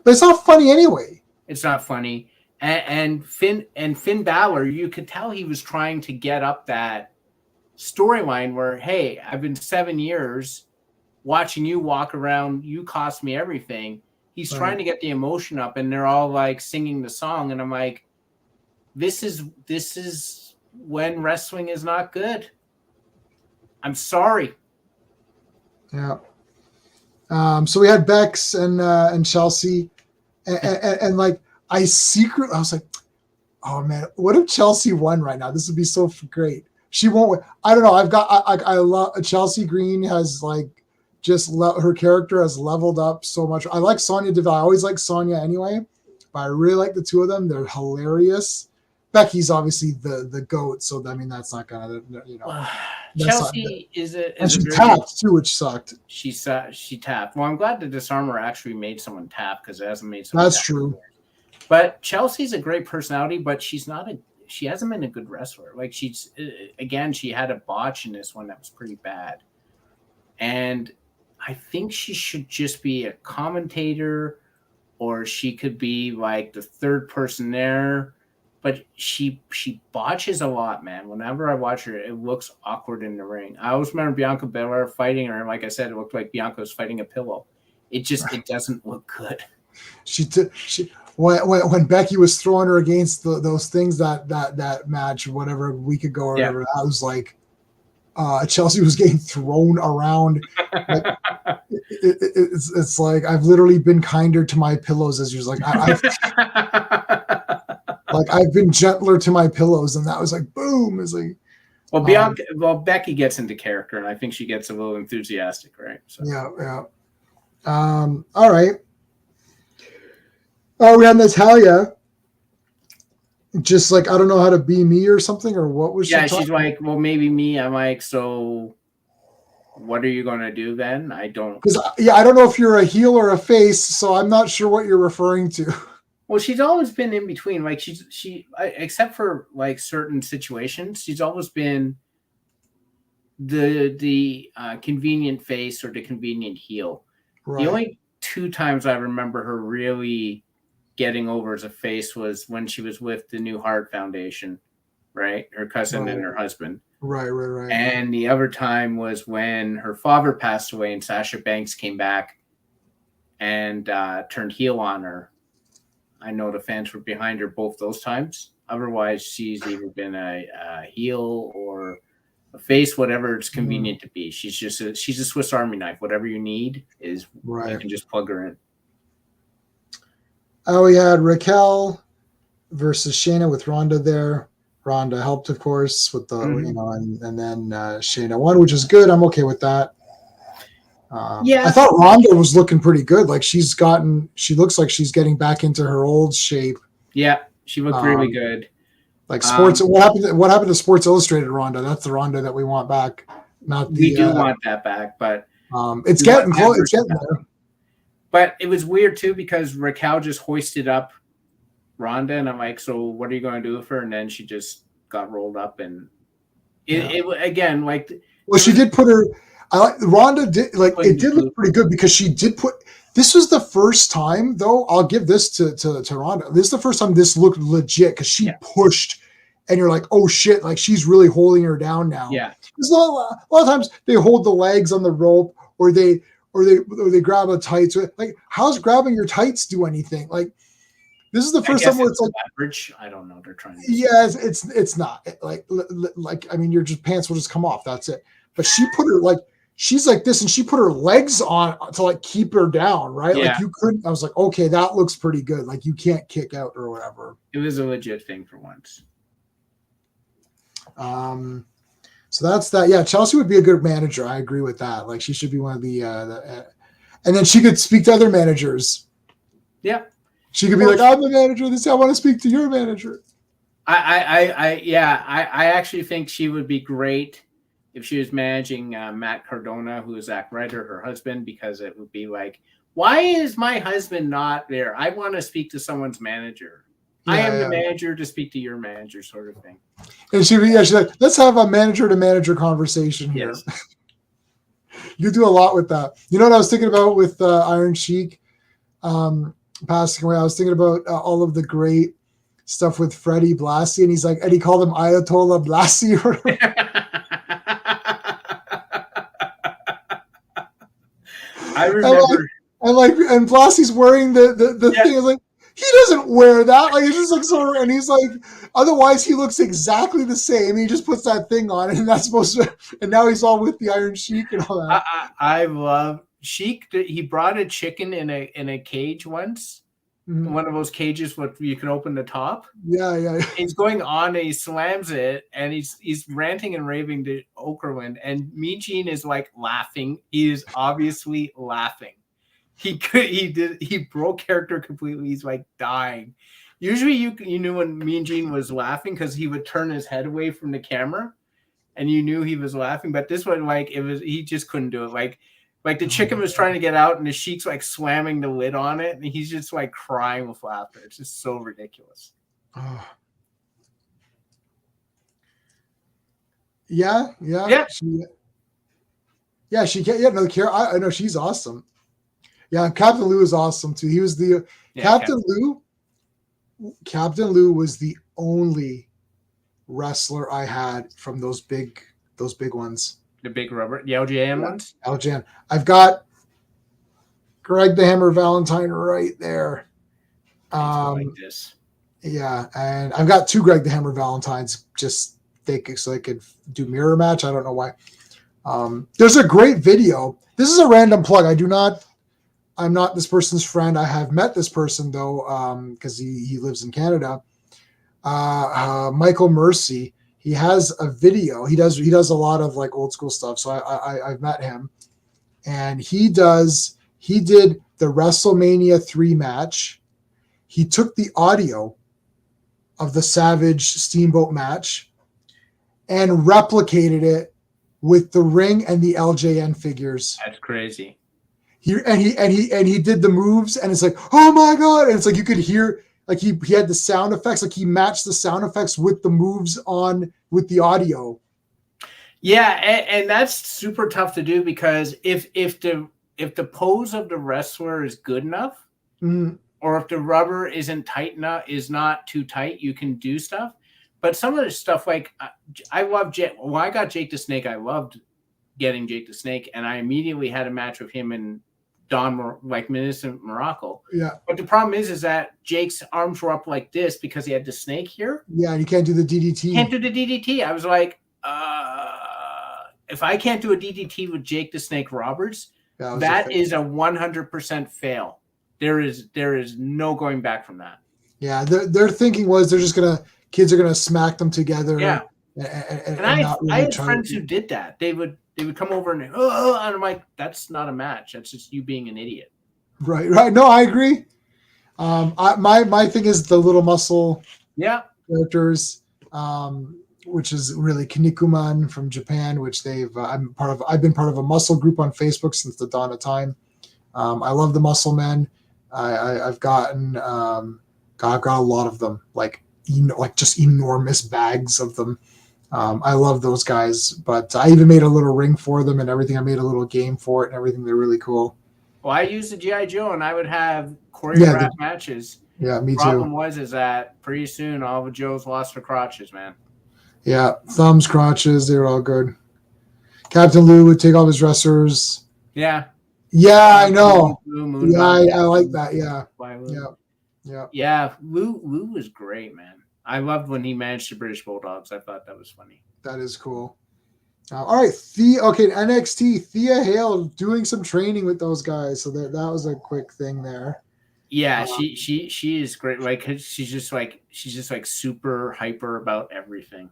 But it's not funny anyway. It's not funny. And Finn Balor, you could tell he was trying to get up that storyline where, hey, I've been 7 years watching you walk around. You cost me everything. He's trying to get the emotion up, and they're all like singing the song. And I'm like, this is when wrestling is not good. I'm sorry. Yeah. So we had Bex and Chelsea, and like I was like, oh man, what if Chelsea won right now? This would be so great. She won't win. I don't know. I love Chelsea Green has like her character has leveled up so much. I like Sonya Deville. I always like Sonya anyway, but I really like the two of them. They're hilarious. Becky's obviously the GOAT, so I mean that's not gonna Chelsea and she tapped too, which sucked. She tapped. Well, I'm glad the Disarmer actually made someone tap because it hasn't made someone. That's tap true. Before. But Chelsea's a great personality, but she hasn't been a good wrestler. Like she had a botch in this one that was pretty bad, and I think she should just be a commentator, or she could be like the third person there. But she botches a lot, man. Whenever I watch her, it looks awkward in the ring. I always remember Bianca Belair fighting her, and like I said, it looked like Bianca was fighting a pillow. It doesn't look good. When Becky was throwing her against those things that match, whatever, a week ago or whatever, I was like, Chelsea was getting thrown around. Like, it's like I've literally been kinder to my pillows, as you're like I've been gentler to my pillows, and that was like boom. It's like, Becky gets into character, and I think she gets a little enthusiastic, right? So. Yeah. All right. Oh, we had Natalia. Just like, I don't know how to be me or something, or what was she? Yeah, she's like, well, maybe me. I'm like, so what are you going to do then? I don't. Because I don't know if you're a heel or a face, so I'm not sure what you're referring to. Well, she's always been in between. Like she except for like certain situations, she's always been the convenient face or the convenient heel. Right. The only 2 times I remember her really getting over as a face was when she was with the New Heart Foundation, right? Her cousin and her husband. Right. And the other time was when her father passed away and Sasha Banks came back and turned heel on her. I know the fans were behind her both those times. Otherwise, she's either been a heel or a face, whatever it's convenient to be. She's a Swiss Army knife. Whatever you need is you can just plug her in. Oh, we had Raquel versus Shayna with Ronda there. Ronda helped, of course, with the and then Shayna won, which is good. I'm okay with that. I thought Ronda was looking pretty good. Like she looks like she's getting back into her old shape. Yeah, she looked really good. Like sports. What happened to Sports Illustrated Ronda? That's the Ronda that we want back. We do want that back, but it's getting close. It's getting there. But it was weird too because Raquel just hoisted up Ronda, and I'm like, so what are you going to do with her? And then she just got rolled up, and it again like. Well, she did put her. Ronda did like it did look pretty good because she did put. This was the first time, though. I'll give this to Ronda. This is the first time this looked legit because she pushed, and you're like, oh shit, like she's really holding her down now. Yeah, because a lot of times they hold the legs on the rope, or they grab a tights. Like, how's grabbing your tights do anything? Like, this is the first time where it's like leverage. I don't know. They're trying to. Yes, it's not like I mean, your pants will just come off. That's it. But she put her like. She's like this, and she put her legs on to like keep her down, right? Yeah. Like you couldn't. I was like, okay, that looks pretty good. Like you can't kick out or whatever. It was a legit thing for once. So that's that. Yeah, Chelsea would be a good manager. I agree with that. Like she should be one of the and then she could speak to other managers. Yeah, she could be like, I'm the manager. I want to speak to your manager. I actually think she would be great if she was managing Matt Cardona, who is Zack Ryder, her husband, because it would be like, why is my husband not there? I want to speak to someone's manager. I am the manager to speak to your manager, sort of thing. And she's like, let's have a manager to manager conversation here. Yes. You do a lot with that. You know what I was thinking about with Iron Sheik passing away? I was thinking about all of the great stuff with Freddie Blassie, and he's like, and he called him Ayatollah Blassie or I remember. And Blassie's wearing the thing. Is like, he doesn't wear that. Like, it's just like sort of, and he's like, otherwise he looks exactly the same. He just puts that thing on, and that's supposed to. And now he's all with the Iron Sheik and all that. I love Sheik. He brought a chicken in a cage once. Mm-hmm. One of those cages where you can open the top. Yeah. He's going on, and he slams it, and he's ranting and raving to Okerlund, and Mean Gene is like laughing. He is obviously laughing. He broke character completely. He's like dying. Usually you knew when Mean Gene was laughing because he would turn his head away from the camera, and you knew he was laughing. But this one, like, he just couldn't do it. Like the chicken was trying to get out, and the Sheik's like slamming the lid on it, and he's just like crying with laughter. It's just so ridiculous. Oh. Yeah. She can't. Yeah, no, I know she's awesome. Yeah, Captain Lou is awesome too. He was the Captain Lou. Captain Lou was the only wrestler I had from those big ones. The big rubber, the LJN ones? LJN. I've got Greg the Hammer Valentine right there. Like this. Yeah, and I've got two Greg the Hammer Valentines just so I could do mirror match. I don't know why. There's a great video. This is a random plug. I'm not this person's friend. I have met this person though, because he lives in Canada. Michael Mercy. He has a video. He does a lot of like old school stuff. So I've met him, and he did the WrestleMania 3 match. He took the audio of the Savage Steamboat match and replicated it with the ring and the LJN figures. That's crazy. He did the moves, and it's like, oh my god! And it's like you could hear. Like he had the sound effects, like he matched the sound effects with the moves on with the audio. Yeah, and that's super tough to do because if the pose of the wrestler is good enough, or if the rubber isn't tight enough, is not too tight, you can do stuff. But some of the stuff, like I love when I got Jake the Snake, I loved getting Jake the Snake, and I immediately had a match with him and Innocent Morocco. Yeah. But the problem is that Jake's arms were up like this because he had the snake here. Yeah, and you can't do the DDT. Can't do the DDT. I was like, if I can't do a DDT with Jake the Snake Roberts, that is a 100% fail. There is no going back from that. Yeah, their thinking was kids are gonna smack them together. Yeah. And I really had friends who did that. They would come over and I'm like, that's not a match. That's just you being an idiot. Right. No, I agree. My thing is the little muscle characters, which is really Kinnikuman from Japan, which I've been part of a muscle group on Facebook since the dawn of time. I love the muscle men. I've gotten I've got a lot of them, like just enormous bags of them. I love those guys, but I even made a little ring for them and everything. I made a little game for it and everything. They're really cool. Well, I used the G.I. Joe and I would have choreographed matches. Yeah, me too. The problem is that pretty soon all the Joes lost their crotches, man. Yeah, thumbs, crotches, they were all good. Captain Lou would take off his dressers. Yeah. Yeah, I know. I like that. Yeah. Yeah. Lou was great, man. I loved when he managed the British Bulldogs. I thought that was funny. That is cool. All right, NXT, Thea Hale doing some training with those guys. So that was a quick thing there. Yeah, she is great. Like she's just like super hyper about everything.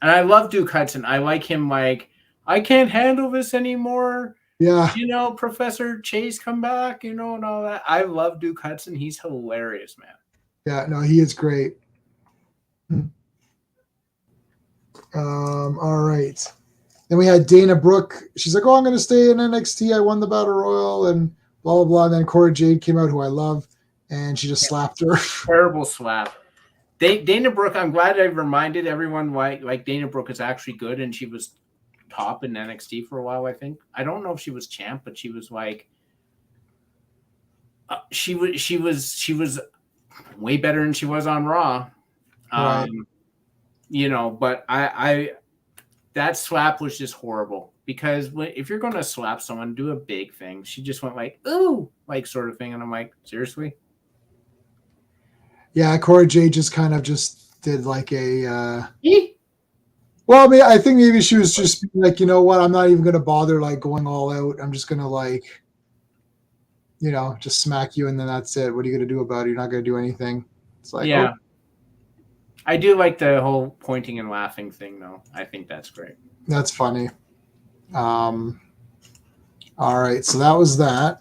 And I love Duke Hudson. I like him. Like, I can't handle this anymore. Yeah. Professor Chase come back, and all that. I love Duke Hudson. He's hilarious, man. Yeah, no, he is great. All right. Then we had Dana Brooke. She's like, I'm going to stay in NXT. I won the Battle Royal and blah, blah, blah. And then Cora Jade came out, who I love, and she just slapped her. Terrible slap. Dana Brooke, I'm glad I reminded everyone why Dana Brooke is actually good, and she was top in NXT for a while, I think. I don't know if she was champ, but she was she was way better than she was on Raw. Right. But I that slap was just horrible, because if you're going to slap someone, do a big thing. She just went like, ooh, like sort of thing. And I'm like, seriously? Yeah, Cora Jade just kind of just did like a well, I mean, I think maybe she was just like, you know what, I'm not even going to bother like going all out. I'm just going to like, just smack you and then that's it. What are you going to do about it? You're not going to do anything. It's like, yeah. I do like the whole pointing and laughing thing, though. I think that's great. That's funny. All right, so that was that.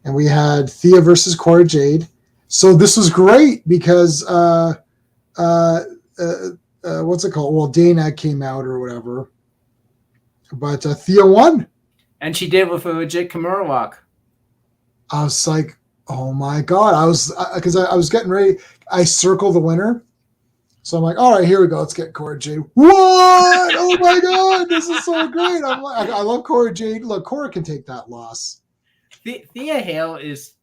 And we had Thea versus Cora Jade. So this was great because what's it called? Well, Dana came out or whatever. But Thea won. And she did with a legit Kimura walk. I was like, oh my God. I was getting ready. I circled the winner. So I'm like, all right, here we go. Let's get Cora Jade. What? Oh my God, this is so great. I'm like, I love Cora Jade. Look, Cora can take that loss. Thea Hale is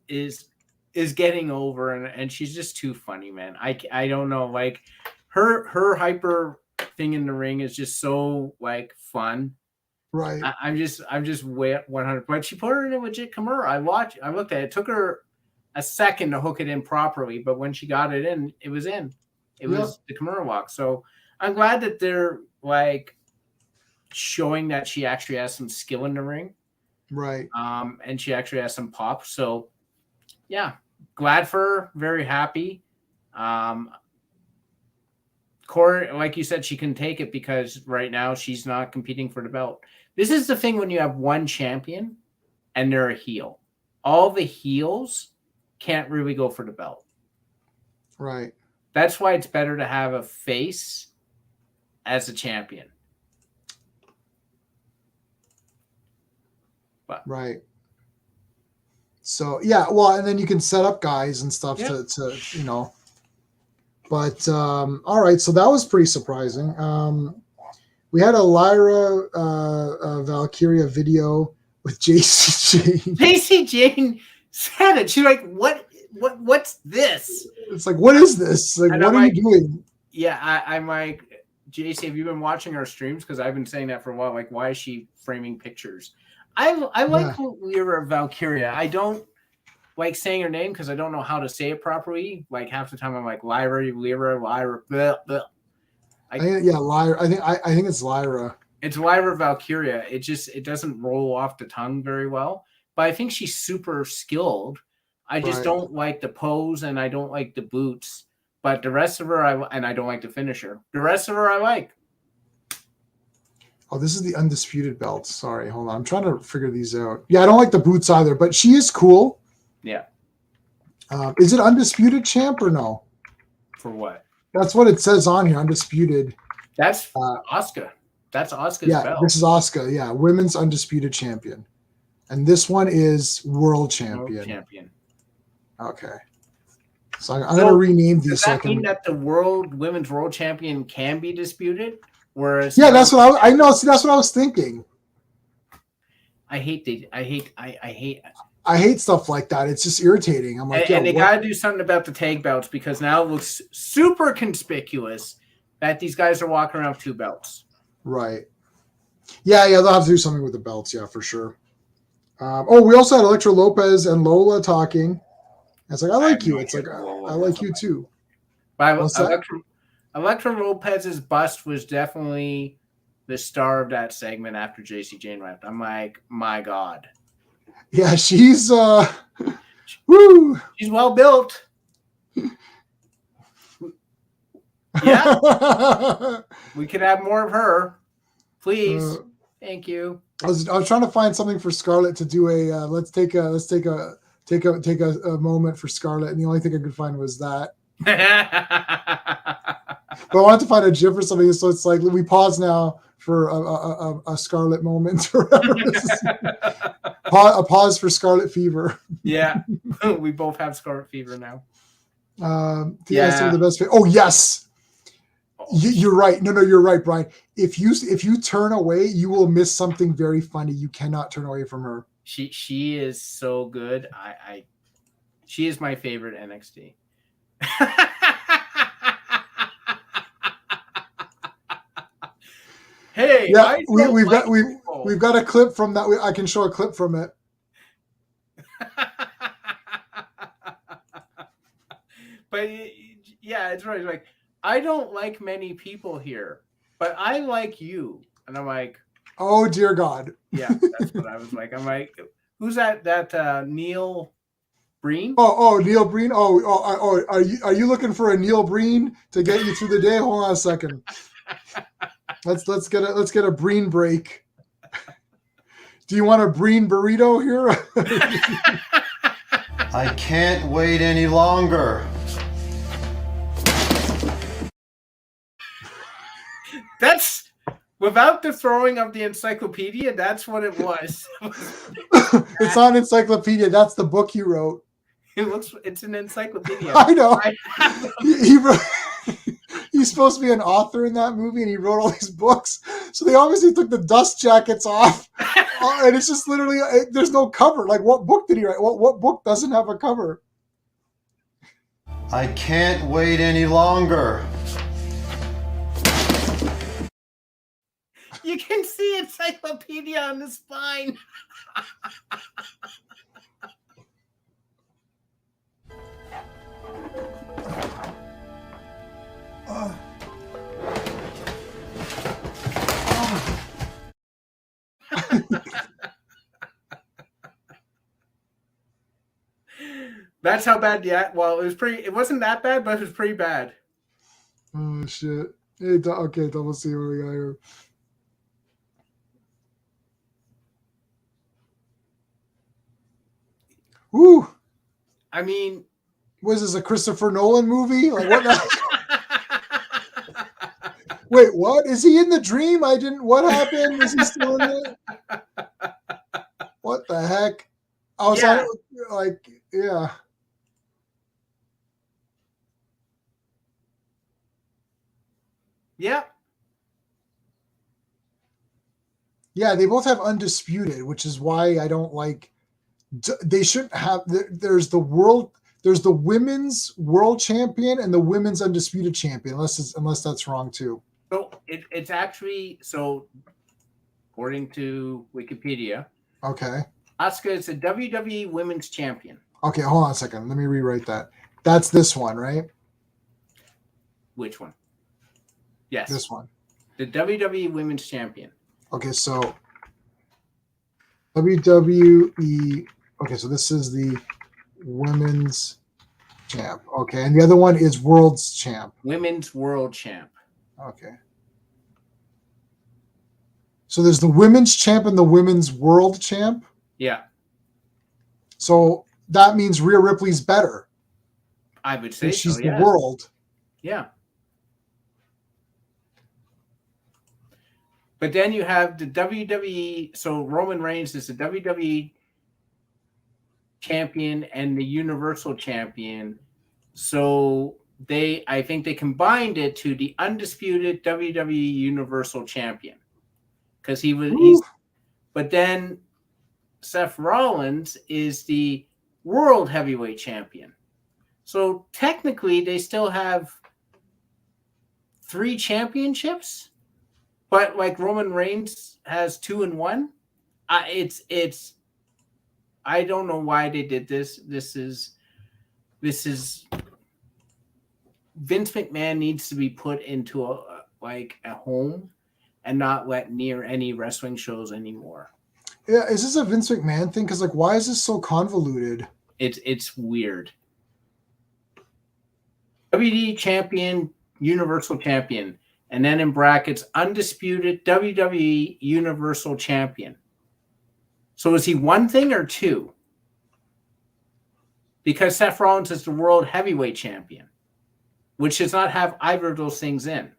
getting over, and she's just too funny, man. I don't know, like her hyper thing in the ring is just so like fun. Right. I'm just way at 100. But she put her in a legit Kimura. I looked at it. It took her a second to hook it in properly, but when she got it in, it was in. It was the Kimura walk. So I'm glad that they're like showing that she actually has some skill in the ring. Right. And she actually has some pop. So yeah, glad for her. Very happy. Cora, like you said, she can take it because right now she's not competing for the belt. This is the thing when you have one champion and they're a heel. All the heels can't really go for the belt. Right. That's why it's better to have a face as a champion. But. Right. So yeah, well, and then you can set up guys and stuff to But all right, so that was pretty surprising. We had a Lyra Valkyria video with JC Jane. JC Jane said it. She's like, what's this? It's like, what is this? Like, what are you doing? Yeah, I'm like, JC, have you been watching our streams? Because I've been saying that for a while. Like, why is she framing pictures? I like Yeah. Lyra Valkyria. I don't like saying her name because I don't know how to say it properly. Like half the time I'm like Lyra. Blah, blah. Lyra. I think it's Lyra. It's Lyra Valkyria. It doesn't roll off the tongue very well. But I think she's super skilled. I just don't like the pose and I don't like the boots. But the rest of her, I don't like the finisher. The rest of her, I like. Oh, this is the undisputed belt. Sorry, hold on. I'm trying to figure these out. Yeah, I don't like the boots either, but she is cool. Yeah. Is it undisputed champ or no? For what? That's what it says on here. Undisputed. That's Asuka. That's Asuka's belt. This is Asuka. Yeah, women's undisputed champion, and this one is world champion. World champion. Okay. So I'm going to rename these. Does that mean that the women's world champion can be disputed? Whereas that's what I know. See, that's what I was thinking. I hate stuff like that. It's just irritating. I'm like, and they got to do something about the tag belts because now it looks super conspicuous that these guys are walking around with 2 belts. Right. Yeah, they'll have to do something with the belts. Yeah, for sure. We also had Elektra Lopez and Lola talking. It's like, I like you. It's like, I like you too. Elektra Lopez's bust was definitely the star of that segment after JC Jane left. I'm like, my God. Yeah, she's woo. She's well built. Yeah. We could have more of her. Please. Thank you. I was trying to find something for Scarlett to do a let's take a moment for Scarlett, and the only thing I could find was that. But I wanted to find a GIF or something, so it's like we pause now for a Scarlett moment. Or a pause for Scarlet Fever. Yeah, we both have Scarlet Fever now. Some of the best. Oh yes, you're right. No, you're right, Brian. If you turn away, you will miss something very funny. You cannot turn away from her. She is so good. She is my favorite NXT. Hey, yeah, we've got a clip from that. I can show a clip from it. But yeah, it's right. Like, I don't like many people here, but I like you. And I'm like, oh dear God. Yeah, that's what I was like. I'm like, who's that? That Neil Breen? Oh, Neil Breen. Oh, are you looking for a Neil Breen to get you through the day? Hold on a second. Let's get a Breen break. Do you want a Breen burrito here? I can't wait any longer. That's without the throwing of the encyclopedia. That's what it was. It's on encyclopedia. That's the book you wrote. It's an encyclopedia. I know. He wrote. He's supposed to be an author in that movie, and he wrote all these books. So they obviously took the dust jackets off, and it's just literally there's no cover. Like, what book did he write? What book doesn't have a cover? I can't wait any longer. You can see encyclopedia on the spine. That's how bad. Yeah, well, it wasn't that bad, but it was pretty bad. Oh shit! Hey, okay, we'll see what we got here. Woo! I mean, was this a Christopher Nolan movie? Like what? Wait, what? Is he in the dream? What happened? Is he still in it? What the heck? I was like, yeah. Yeah. Yeah, they both have undisputed, which is why I don't like. They shouldn't have. There's the women's world champion and the women's undisputed champion, unless that's wrong too. So it's actually according to Wikipedia, Okay. Asuka is the WWE Women's Champion. Okay, hold on a second. Let me rewrite that. That's this one, right? Which one? Yes. This one. The WWE Women's Champion. Okay, so WWE. Okay, so this is the women's champ. Okay, and the other one is world's champ. Women's World Champ. Okay. So there's the women's champ and the women's world champ. Yeah, So that means Rhea Ripley's better. I would say She's so. the Yeah. world. Yeah. But then you have the WWE. So Roman Reigns is the WWE champion and the Universal champion. So I think they combined it to the undisputed WWE Universal champion because but then Seth Rollins is the World Heavyweight champion. So technically they still have 3 championships. But like Roman Reigns has 2 and 1, it's I don't know why they did this. This is Vince McMahon needs to be put into a home and not let near any wrestling shows anymore. Yeah, is this a Vince McMahon thing? Because why is this so convoluted? It's weird. WWE champion, Universal champion. And then in brackets, undisputed WWE Universal Champion. So is he one thing or 2? Because Seth Rollins is the World Heavyweight Champion, which does not have either of those things in.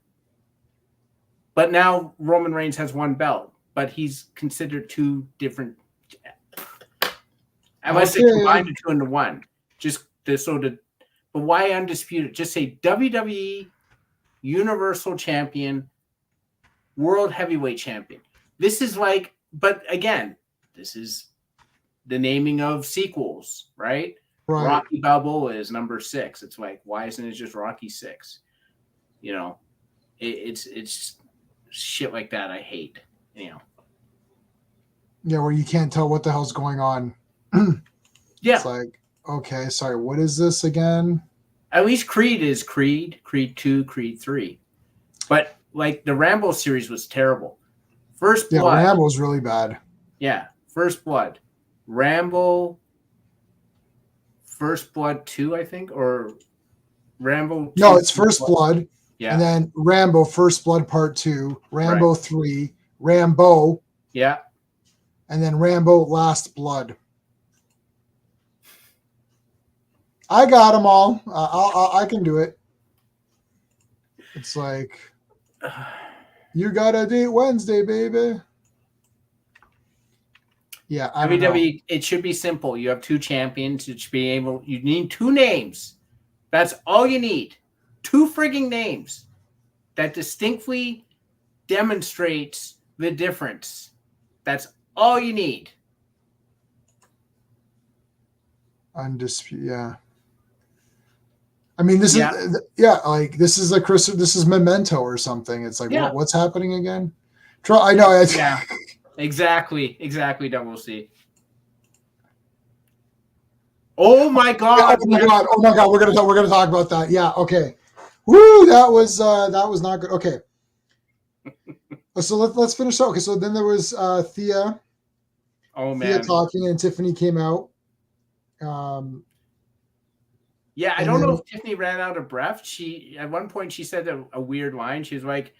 But now Roman Reigns has 1 belt, but he's considered 2 different. Unless they combine the 2 into 1. But why undisputed? Just say WWE Universal Champion, World Heavyweight Champion. This is but again, this is the naming of sequels, right? Right. Rocky Balboa is number 6. It's why isn't it just Rocky 6? You know, it's shit like that I hate. You know. Yeah, where you can't tell what the hell's going on. Yeah. It's okay, sorry, what is this again? At least Creed is Creed 2, Creed 3. But the Rambo series was terrible. First Blood. Yeah, Rambo's really bad. Yeah, First Blood. Rambo, First Blood 2, I think, or Rambo 2. No, it's First Blood. Yeah. And then Rambo, First Blood Part 2, Rambo 3, Rambo. Yeah. And then Rambo, Last Blood. I got them all. I can do it. It's you got a date Wednesday, baby. Yeah, I don't know. It should be simple. You have 2 champions. You need 2 names. That's all you need. 2 frigging names that distinctly demonstrates the difference. That's all you need. Undisputed, yeah. I mean, this is this is this is Memento or something. It's what's happening again? I know. Yeah, exactly, Double C. Oh my god! Oh my god! We're gonna talk about that. Yeah. Okay. Woo! That was not good. Okay. So let's finish up. Okay. So then there was Thea. Oh man. Thea talking and Tiffany came out. Yeah, I don't know if Tiffany ran out of breath. She at one point she said a weird line. She was like,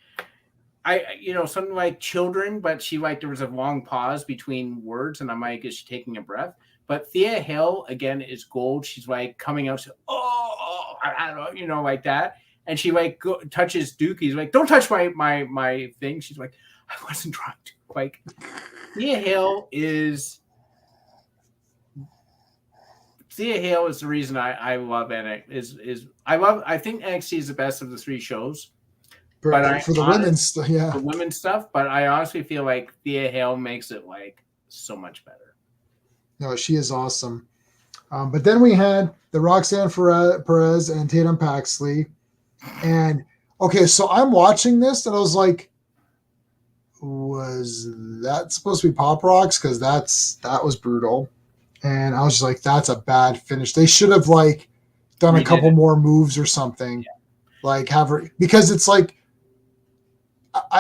something like children, but there was a long pause between words, and I'm like, is she taking a breath? But Thea Hill again is gold. She's coming out, I don't know, like that, and she touches Dookie. He's like, don't touch my thing. She's like, I wasn't trying to. Thea Hill is. Thea Hale is the reason I love NXT. I think NXT is the best of the 3 shows. For the women's stuff, yeah. For women's stuff, but I honestly feel like Thea Hale makes it so much better. No, she is awesome. But then we had the Roxanne Perez and Tatum Paxley. And okay, so I'm watching this and I was like, was that supposed to be Pop Rocks? Because that was brutal, and I was just like, that's a bad finish. They should have like done a Redid couple it. more moves or something, like have her, because it's like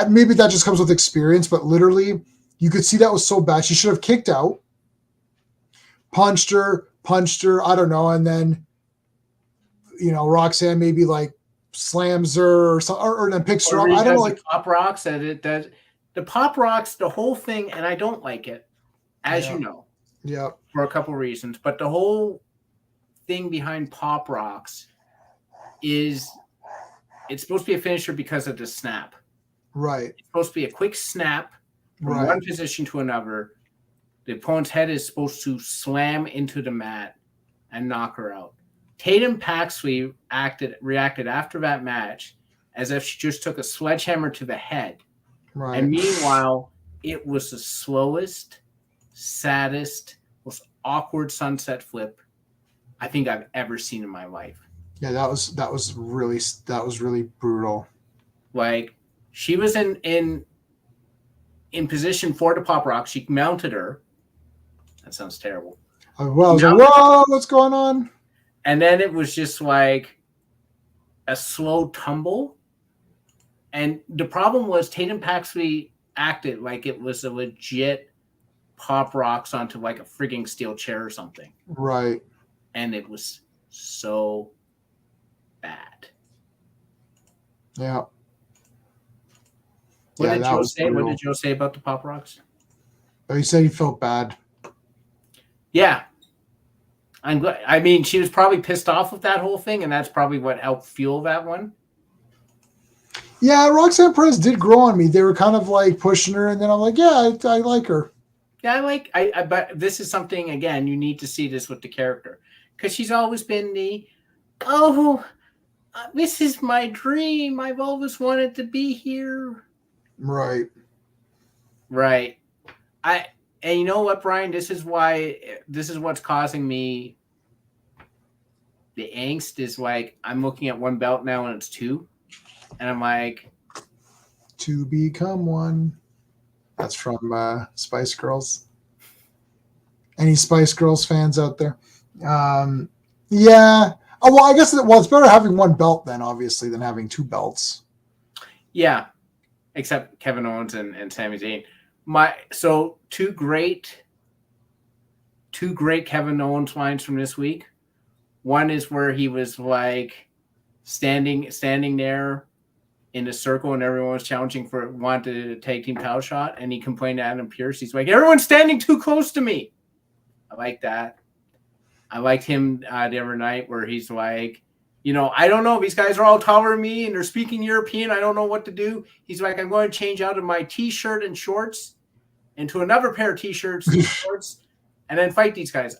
maybe that just comes with experience, but literally you could see that was so bad. She should have kicked out, punched her. I don't know, and then Roxanne maybe like slams her or something, or then picks her up. I don't know, like Pop Rocks, and it does the Pop Rocks, the whole thing, and I don't like it, as you know, yeah, for a couple reasons. But the whole thing behind Pop Rocks is it's supposed to be a finisher because of the snap. right, It's supposed to be a quick snap from right, one position to another. The opponent's head is supposed to slam into the mat and knock her out. Tatum Paxley reacted after that match as if she just took a sledgehammer to the head. right. And meanwhile, it was the slowest, saddest, most awkward sunset flip I think I've ever seen in my life. Yeah, that was really brutal. Like, she was in position for the Pop Rock. She mounted her. That sounds terrible. Well, I was like, whoa, what's going on? And then it was just like a slow tumble. And the problem was Tatum Paxley acted like it was a legit Pop Rocks onto like a frigging steel chair or something. Right. And it was so bad. Yeah. What did Joe say? What did Joe say about the Pop Rocks? Oh, he said he felt bad. Yeah. I'm glad. I mean, she was probably pissed off with that whole thing, and that's probably what helped fuel that one. Yeah, Roxanne Perez did grow on me. They were kind of like pushing her, and then I'm like, yeah, I like her. Yeah, but this is something, again, you need to see this with the character. Because she's always been this is my dream. I've always wanted to be here. Right. Right. And you know what, Brian? This is what's causing me the angst is like, I'm looking at one belt now and it's two. And I'm like, to become one. That's from Spice Girls. Any Spice Girls fans out there? Yeah. Oh, well, I guess it's better having one belt then, obviously, than having two belts. Yeah. Except Kevin Owens and Sami Zayn. Two great Kevin Owens lines from this week. One is where he was like standing there in a circle and everyone was challenging wanted a tag team title shot, and he complained to Adam Pearce. He's like, everyone's standing too close to me. I like that. I liked him the other night where he's like, I don't know. These guys are all taller than me and they're speaking European. I don't know what to do. He's like, I'm going to change out of my T-shirt and shorts into another pair of T-shirts and shorts and then fight these guys.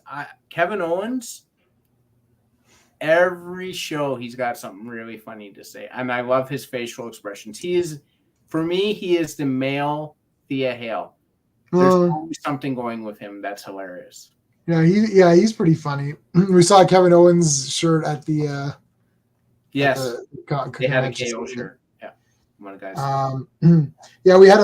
Kevin Owens, every show he's got something really funny to say. And I love his facial expressions. For me, he is the male Thea Hale. There's always something going with him that's hilarious. Yeah, he's pretty funny. We saw Kevin Owens' shirt at the yes, they had a KO shirt. Yeah, one of the guys. Yeah, we had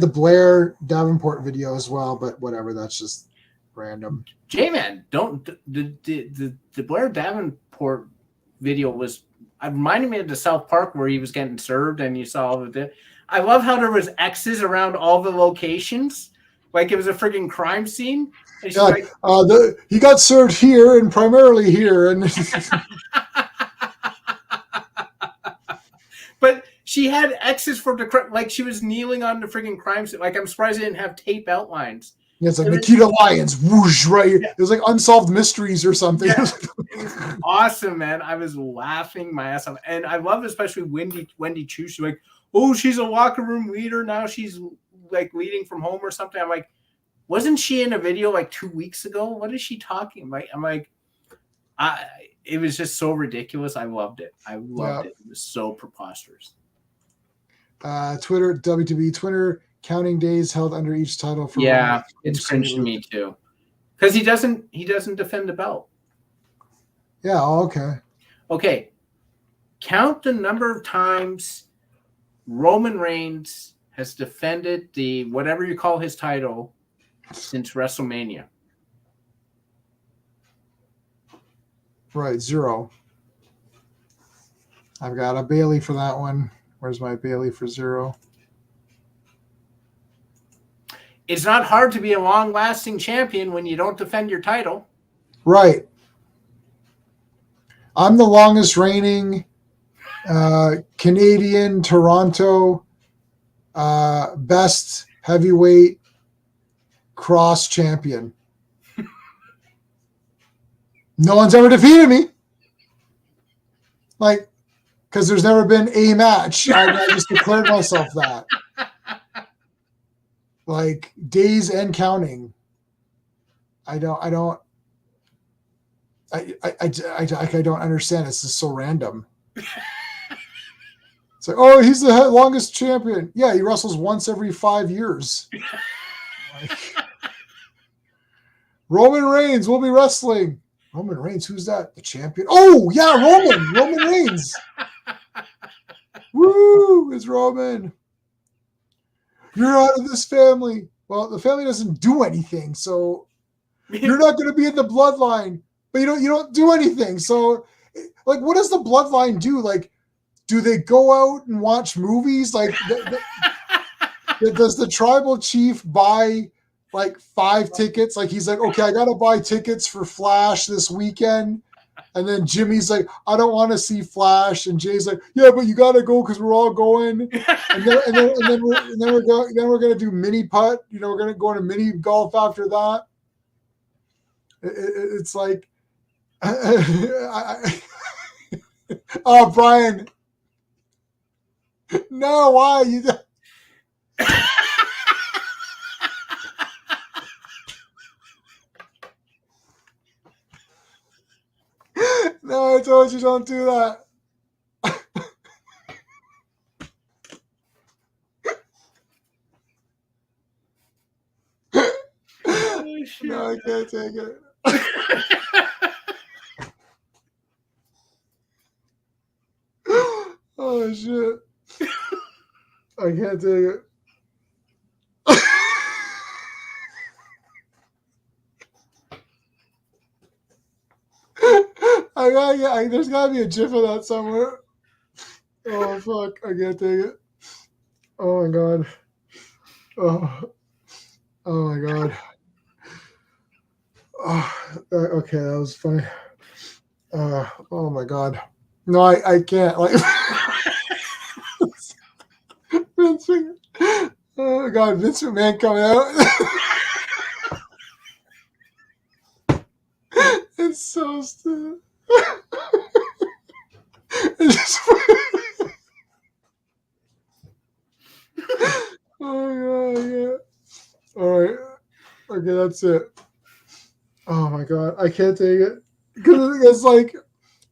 the Blair Davenport video as well, but whatever. That's just random. J-Man, the Blair Davenport video was reminded me of the South Park where he was getting served, and you saw all of it. I love how there was X's around all the locations, like it was a friggin' crime scene. Yeah, like, he got served here and primarily here, and but she had X's for the like she was kneeling on the friggin' crime scene. Like I'm surprised they didn't have tape outlines. Yeah, it's like Nikita Lyons, whoosh, right here. Yeah. It was like Unsolved Mysteries or something. Yeah. It was awesome, man. I was laughing my ass off, and I love especially Wendy Chu. She's like, oh, she's a locker room leader now. She's like leading from home or something. I'm like, wasn't she in a video like 2 weeks ago? What is she talking about? I'm like, it was just so ridiculous. I loved it. It. It was so preposterous. Twitter, WWE Twitter, counting days held under each title for it's cringe to me too. Because he doesn't defend the belt. Yeah, okay. Okay. Count the number of times Roman Reigns has defended the whatever you call his title since WrestleMania? Right, 0. I've got a Bailey for that one. Where's my Bailey for 0? It's not hard to be a long-lasting champion when you don't defend your title. Right. I'm the longest reigning Canadian Toronto best heavyweight cross champion. No one's ever defeated me. Like, because there's never been a match. I just declared myself that. Like, days and counting. I don't understand. It's just so random. It's like, oh, he's the longest champion. Yeah, he wrestles once every 5 years. Like, Roman Reigns will be wrestling. Roman Reigns, who's that? The champion? Oh, yeah, Roman Reigns. Woo, it's Roman. You're out of this family. Well, the family doesn't do anything, so you're not going to be in the bloodline, but you don't do anything. So, like, what does the bloodline do? Like, do they go out and watch movies? Like, does the tribal chief buy like 5 tickets? Like, he's like, okay, I got to buy tickets for Flash this weekend. And then Jimmy's like, I don't want to see Flash. And Jay's like, yeah, but you got to go because we're all going. And then we're going to do mini putt. You know, we're going to go into mini golf after that. It's like, oh, Brian. No, why? No, I told you don't do that. No, I can't take it. Oh, shit. I can't take it. There's gotta be a gif of that somewhere. Oh fuck! I can't take it. Oh my god. Oh my god. Oh, okay, that was funny. Oh my god. No, I can't. Like, Vince McMahon. Oh god, Vince McMahon coming out. It's so stupid. Oh god, yeah. All right. Okay, that's it. Oh my god, I can't take it. Because it's like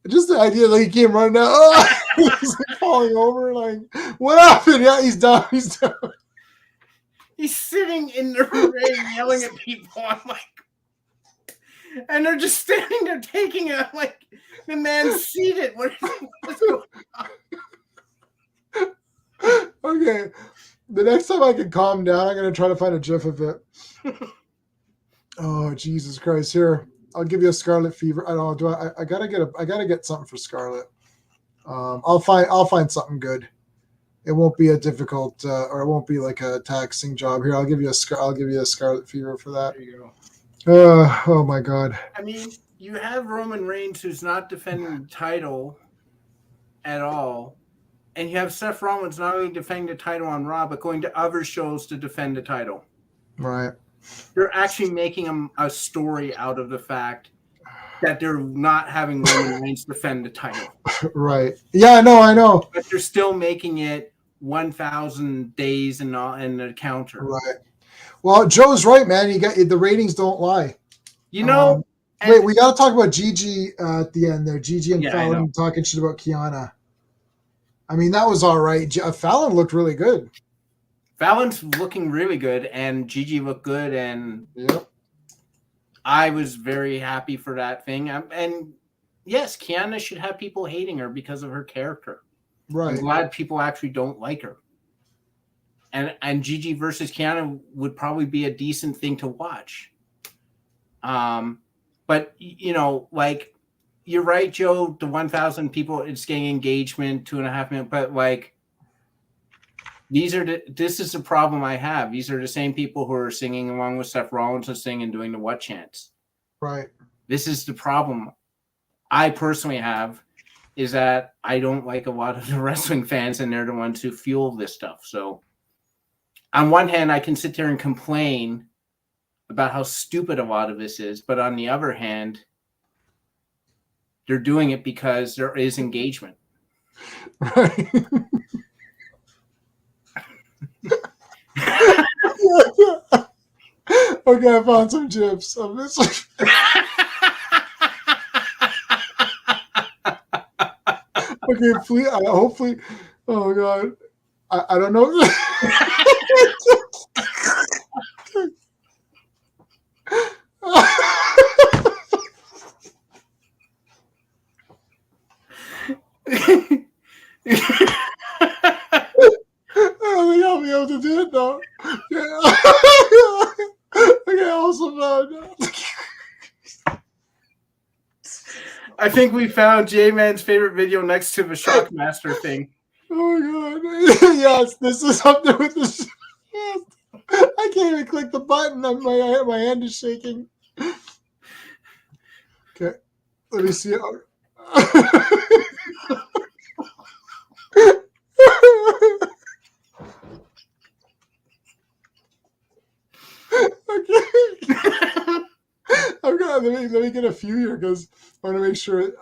just the idea that he came running out. Oh, he's like falling over. Like, what happened? Yeah, he's down. He's down. He's sitting in the ring yelling at people. I'm like, and they're just standing there taking it. I'm like, the man's seated. What's going on? Okay. The next time I can calm down, I'm going to try to find a gif of it. Oh, Jesus Christ. Here, I'll give you a Scarlet Fever. I don't know. I gotta get something for Scarlet. I'll find something good. It won't be a difficult or it won't be like a taxing job. Here, I'll give you a Scarlet Fever for that. There you go. Oh my god. I mean, you have Roman Reigns who's not defending the title at all, and you have Seth Rollins not only defending the title on Raw, but going to other shows to defend the title. Right. They're actually making a story out of the fact that they're not having Roman Reigns defend the title. Right. Yeah, I know. But they're still making it 1,000 days and the counter. Right. Well, Joe's right, man. You got the ratings don't lie. You know. Wait, we got to talk about Gigi at the end there. Gigi and Fallon talking shit about Kiana. I mean, that was all right. Fallon looked really good. Fallon's looking really good, and Gigi looked good, and yep. I was very happy for that thing. And yes, Kiana should have people hating her because of her character. Right. I'm glad people actually don't like her. and Gigi versus Keanu would probably be a decent thing to watch. But like you're right, Joe. The 1,000 people, it's getting engagement, 2.5 million. But like, this is the problem I have. These are the same people who are singing along with Seth Rollins and singing and doing the what chants. Right. This is the problem I personally have, is that I don't like a lot of the wrestling fans, and they're the ones who fuel this stuff. So on one hand, I can sit there and complain about how stupid a lot of this is, but on the other hand, they're doing it because there is engagement. Right. Okay, I found some GIFs of this. Okay, please. Hopefully, oh god, I don't know. I don't think I'll be able to do it though. Okay, awesome. I think we found J-Man's favorite video next to the Shockmaster thing. Oh god. Yes, this is up there with this. Yes. I can't even click the button. My hand is shaking. Okay, let me see it. Okay. Let me get a few here because I want to make sure.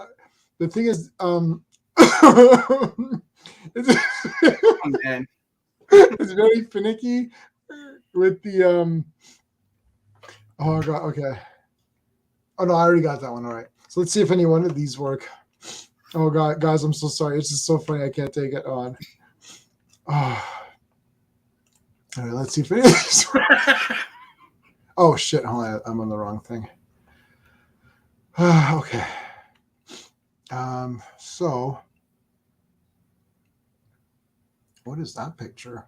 The thing is, Man. it's very finicky with the Oh god, okay. Oh no, I already got that one. All right. So let's see if any one of these work. Oh god, guys, I'm so sorry. It's just so funny. I can't take it on. Oh. All right, let's see if it is. Oh shit! Hold on, I'm on the wrong thing. Okay. So what is that picture?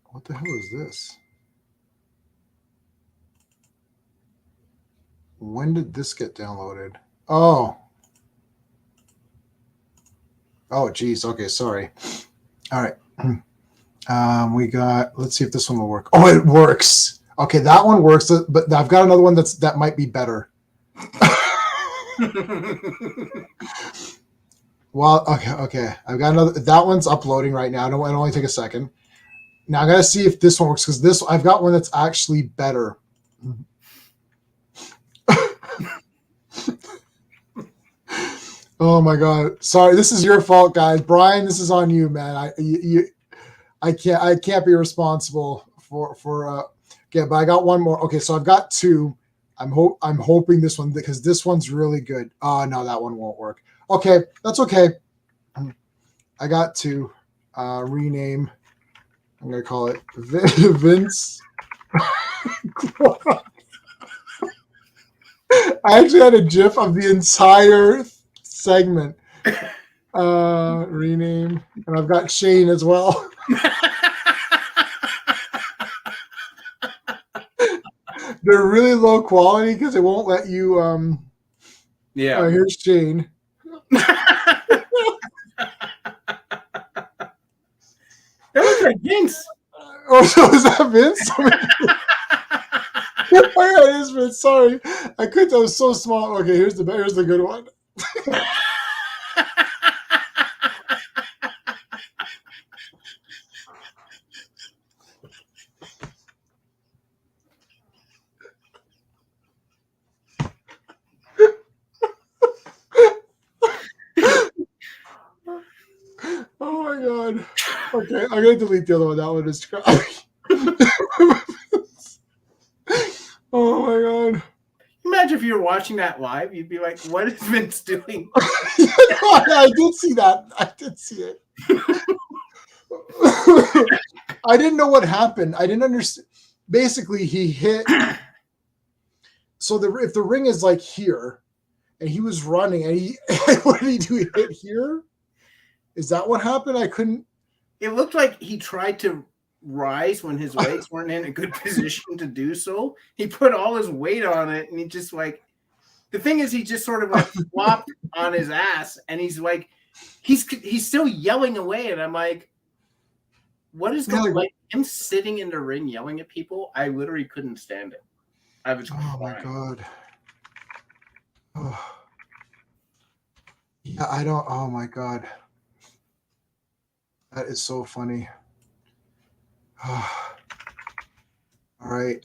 What the hell is this? When did this get downloaded? Oh, geez. Okay, sorry. All right. We got. Let's see if this one will work. Oh, it works. Okay, that one works. But I've got another one that might be better. Well, okay. I've got another. That one's uploading right now. It'll only take a second. Now I gotta see if this one works because I've got one that's actually better. Oh my god! Sorry, this is your fault, guys. Brian, this is on you, man. I can't be responsible for. Okay, but I got one more. Okay, so I've got two. I'm hoping this one, because this one's really good. Oh no, that one won't work. Okay, that's okay. I got two. Rename. I'm gonna call it Vince. I actually had a GIF of the entire segment. Rename, and I've got Shane as well. They're really low quality because it won't let you. Yeah. Here's Shane. That looks like Vince. Oh, so is that Vince? Oh yeah, it is Vince. Sorry, I couldn't. That was so small. Okay, here's the good one. Oh my god. Okay, I'm gonna delete the other one. That one is crap. Oh my god. Imagine if you were watching that live, you'd be like, what is Vince doing? I did see that. I did see it. I didn't know what happened. I didn't understand. Basically, he hit. So if the ring is like here, and he was running, and what did he do? He hit here? Is that what happened? I couldn't. it looked like he tried to rise when his legs weren't in a good position to do so. He put all his weight on it, and he just like the thing is, he just sort of like flopped on his ass, and he's like, he's still yelling away, and I'm like, what is going like him sitting in the ring yelling at people? I literally couldn't stand it. I was oh my god. Oh. Yeah, I don't. Oh my god, that is so funny. Oh. All right.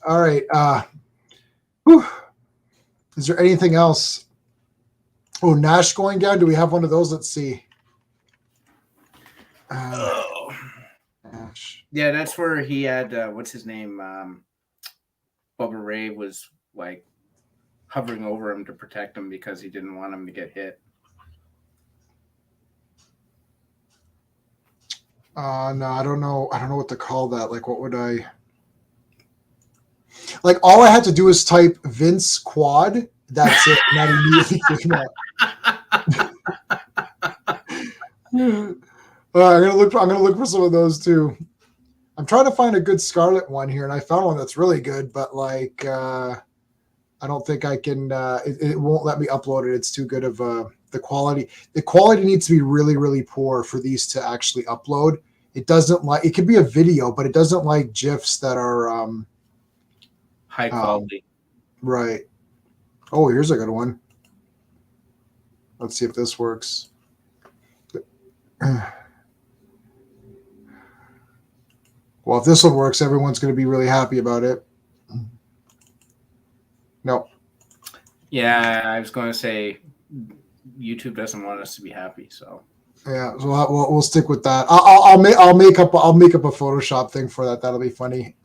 Whew. Is there anything else? Oh, Nash going down. Do we have one of those? Let's see. Nash. Yeah, that's where he had what's his name? Bubba Ray was like hovering over him to protect him because he didn't want him to get hit. No, I don't know. I don't know what to call that. Like, what would I? Like, all I had to do is type Vince Quad. That's it. And that immediately came up. I'm gonna look for some of those too. I'm trying to find a good Scarlet one here, and I found one that's really good, but like, I don't think I can. It won't let me upload it. It's too good of the quality. The quality needs to be really, really poor for these to actually upload. It doesn't like. It could be a video, but it doesn't like GIFs that are high quality. Right. Oh, here's a good one. Let's see if this works. Well, if this one works, everyone's going to be really happy about it. No. Yeah, I was going to say YouTube doesn't want us to be happy, so. Yeah, so we'll stick with that. I'll make up a Photoshop thing for that. That'll be funny.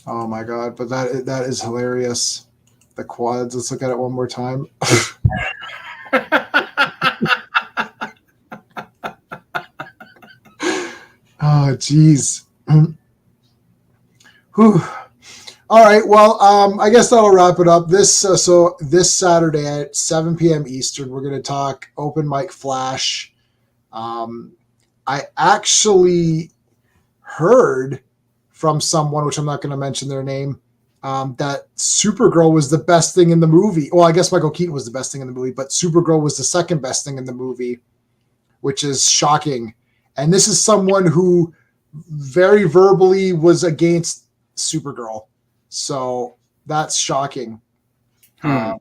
Oh my god! But that is hilarious. The quads. Let's look at it one more time. Oh, geez. Whew. All right. Well, I guess that'll wrap it up. This Saturday at 7 p.m. Eastern, we're going to talk Open Mic Flash. I actually heard from someone, which I'm not going to mention their name, that Supergirl was the best thing in the movie. Well, I guess Michael Keaton was the best thing in the movie, but Supergirl was the second best thing in the movie, which is shocking. And this is someone who very verbally was against Supergirl. So that's shocking. Yeah.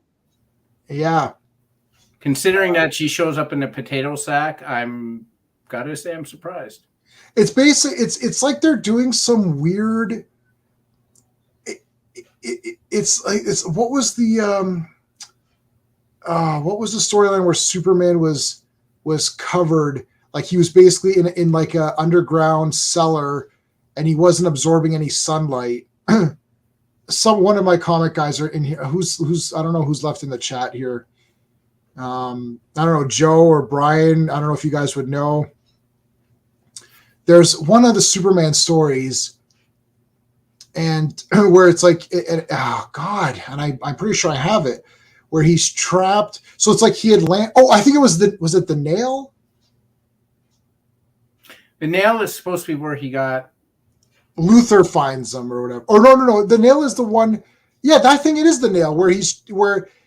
Considering that she shows up in a potato sack, I'm gotta say I'm surprised. It's basically it's like they're doing some weird. It's what was the storyline where Superman was covered, like he was basically in like a underground cellar and he wasn't absorbing any sunlight. One of my comic guys are in here. Who's I don't know who's left in the chat here. I don't know, Joe or Brian. I don't know if you guys would know. There's one of the Superman stories, and where it's like, oh god, and I'm pretty sure I have it, where he's trapped. So it's like he had land. Oh, I think it was it the nail? The nail is supposed to be where he got. Luther finds them or whatever. Or no. The nail is the one. Yeah, I think it is the nail where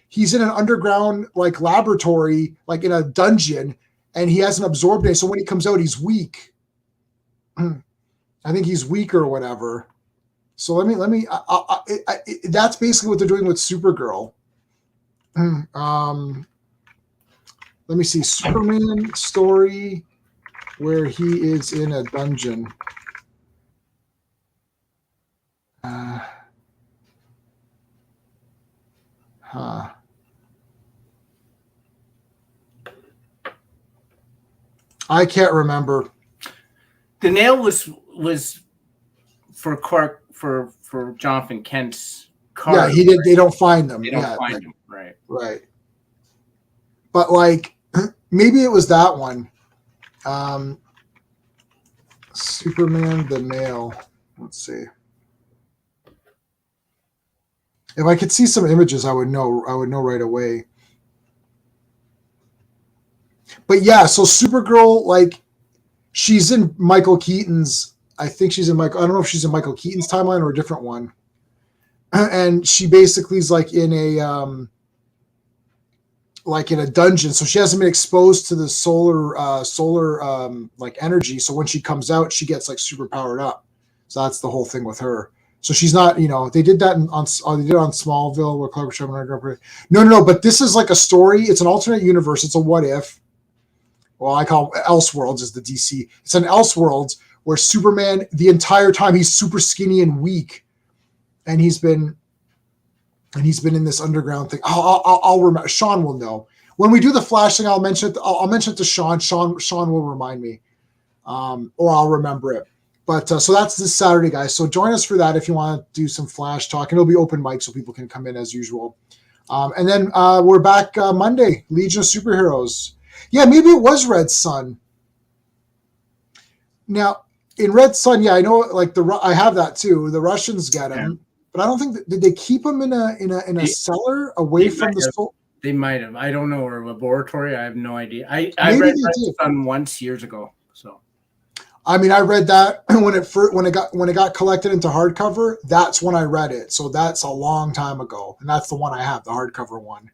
he's in an underground like laboratory, like in a dungeon, and he hasn't absorbed it. So when he comes out, he's weak. I think he's weak or whatever. So let me. That's basically what they're doing with Supergirl. Let me see, Superman story where he is in a dungeon. I can't remember. The nail was for Clark for Jonathan Kent's car. Yeah, he did. They don't find them. They don't find him. Right. Right. But like, maybe it was that one. Superman the nail. Let's see. If I could see some images, I would know right away. But yeah, so Supergirl, like, she's in Michael Keaton's. I think she's in Michael. I don't know if she's in Michael Keaton's timeline or a different one. And she basically is like in a dungeon, so she hasn't been exposed to the solar like energy. So when she comes out, she gets like super powered up. So that's the whole thing with her. So she's not, they did that they did on Smallville where Clark Sherman. No. But this is like a story. It's an alternate universe. It's a what if. Well, I call it Elseworlds is the DC. It's an Elseworlds where Superman the entire time he's super skinny and weak, and he's been in this underground thing. I'll remember. Sean will know when we do the Flash thing. I'll mention it. I'll mention it to Sean. Sean will remind me, or I'll remember it. But so that's this Saturday, guys. So join us for that if you want to do some Flash talk, and it'll be open mic so people can come in as usual. And then we're back Monday. Legion of Superheroes. Yeah, maybe it was Red Sun. Now in Red Sun, yeah, I know. Like I have that too. The Russians get him. Yeah. But I don't think did they keep him in a cellar away from the soul? They might have. I don't know, or a laboratory. I have no idea. I read Red Sun once years ago. So, I mean, I read that when it got collected into hardcover. That's when I read it. So that's a long time ago, and that's the one I have, the hardcover one.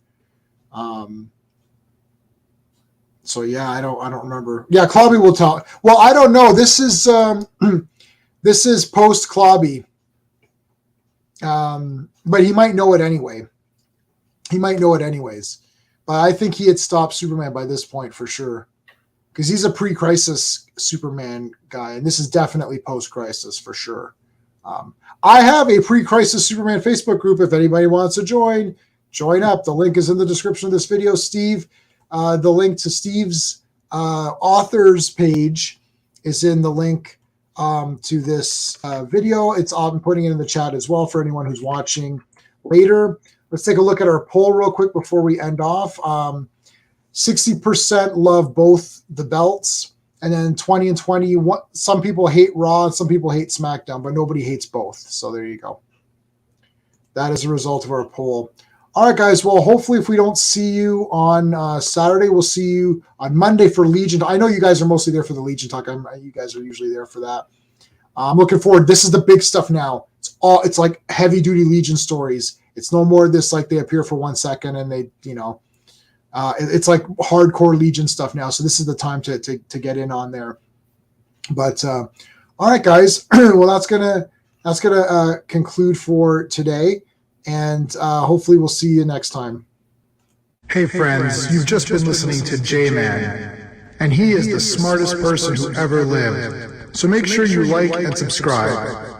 So yeah, I don't remember. Yeah, Clobby will tell. Well, I don't know. This is post Clobby. But he might know it anyway. He might know it anyways. But I think he had stopped Superman by this point for sure. Because he's a pre-crisis Superman guy. And this is definitely post-crisis for sure. I have a pre-crisis Superman Facebook group. If anybody wants to join up. The link is in the description of this video. Steve, the link to Steve's authors page is in the link to this video. I'm putting it in the chat as well for anyone who's watching later. Let's take a look at our poll real quick before we end off. 60% love both the belts, and then 20 and 20. Some people hate Raw and some people hate SmackDown, but nobody hates both. So there you go. That is a result of our poll. All right, guys. Well, hopefully if we don't see you on Saturday, we'll see you on Monday for Legion. I know you guys are mostly there for the Legion talk. You guys are usually there for that. I'm looking forward. This is the big stuff now. It's like heavy duty Legion stories. It's no more this like they appear for 1 second and they, it's like hardcore Legion stuff now. So this is the time to get in on there. But all right, guys. Well, that's gonna conclude for today. And hopefully we'll see you next time. Hey friends, you've just been listening to J-Man, and he is the smartest person who ever lived. So make sure you like and subscribe.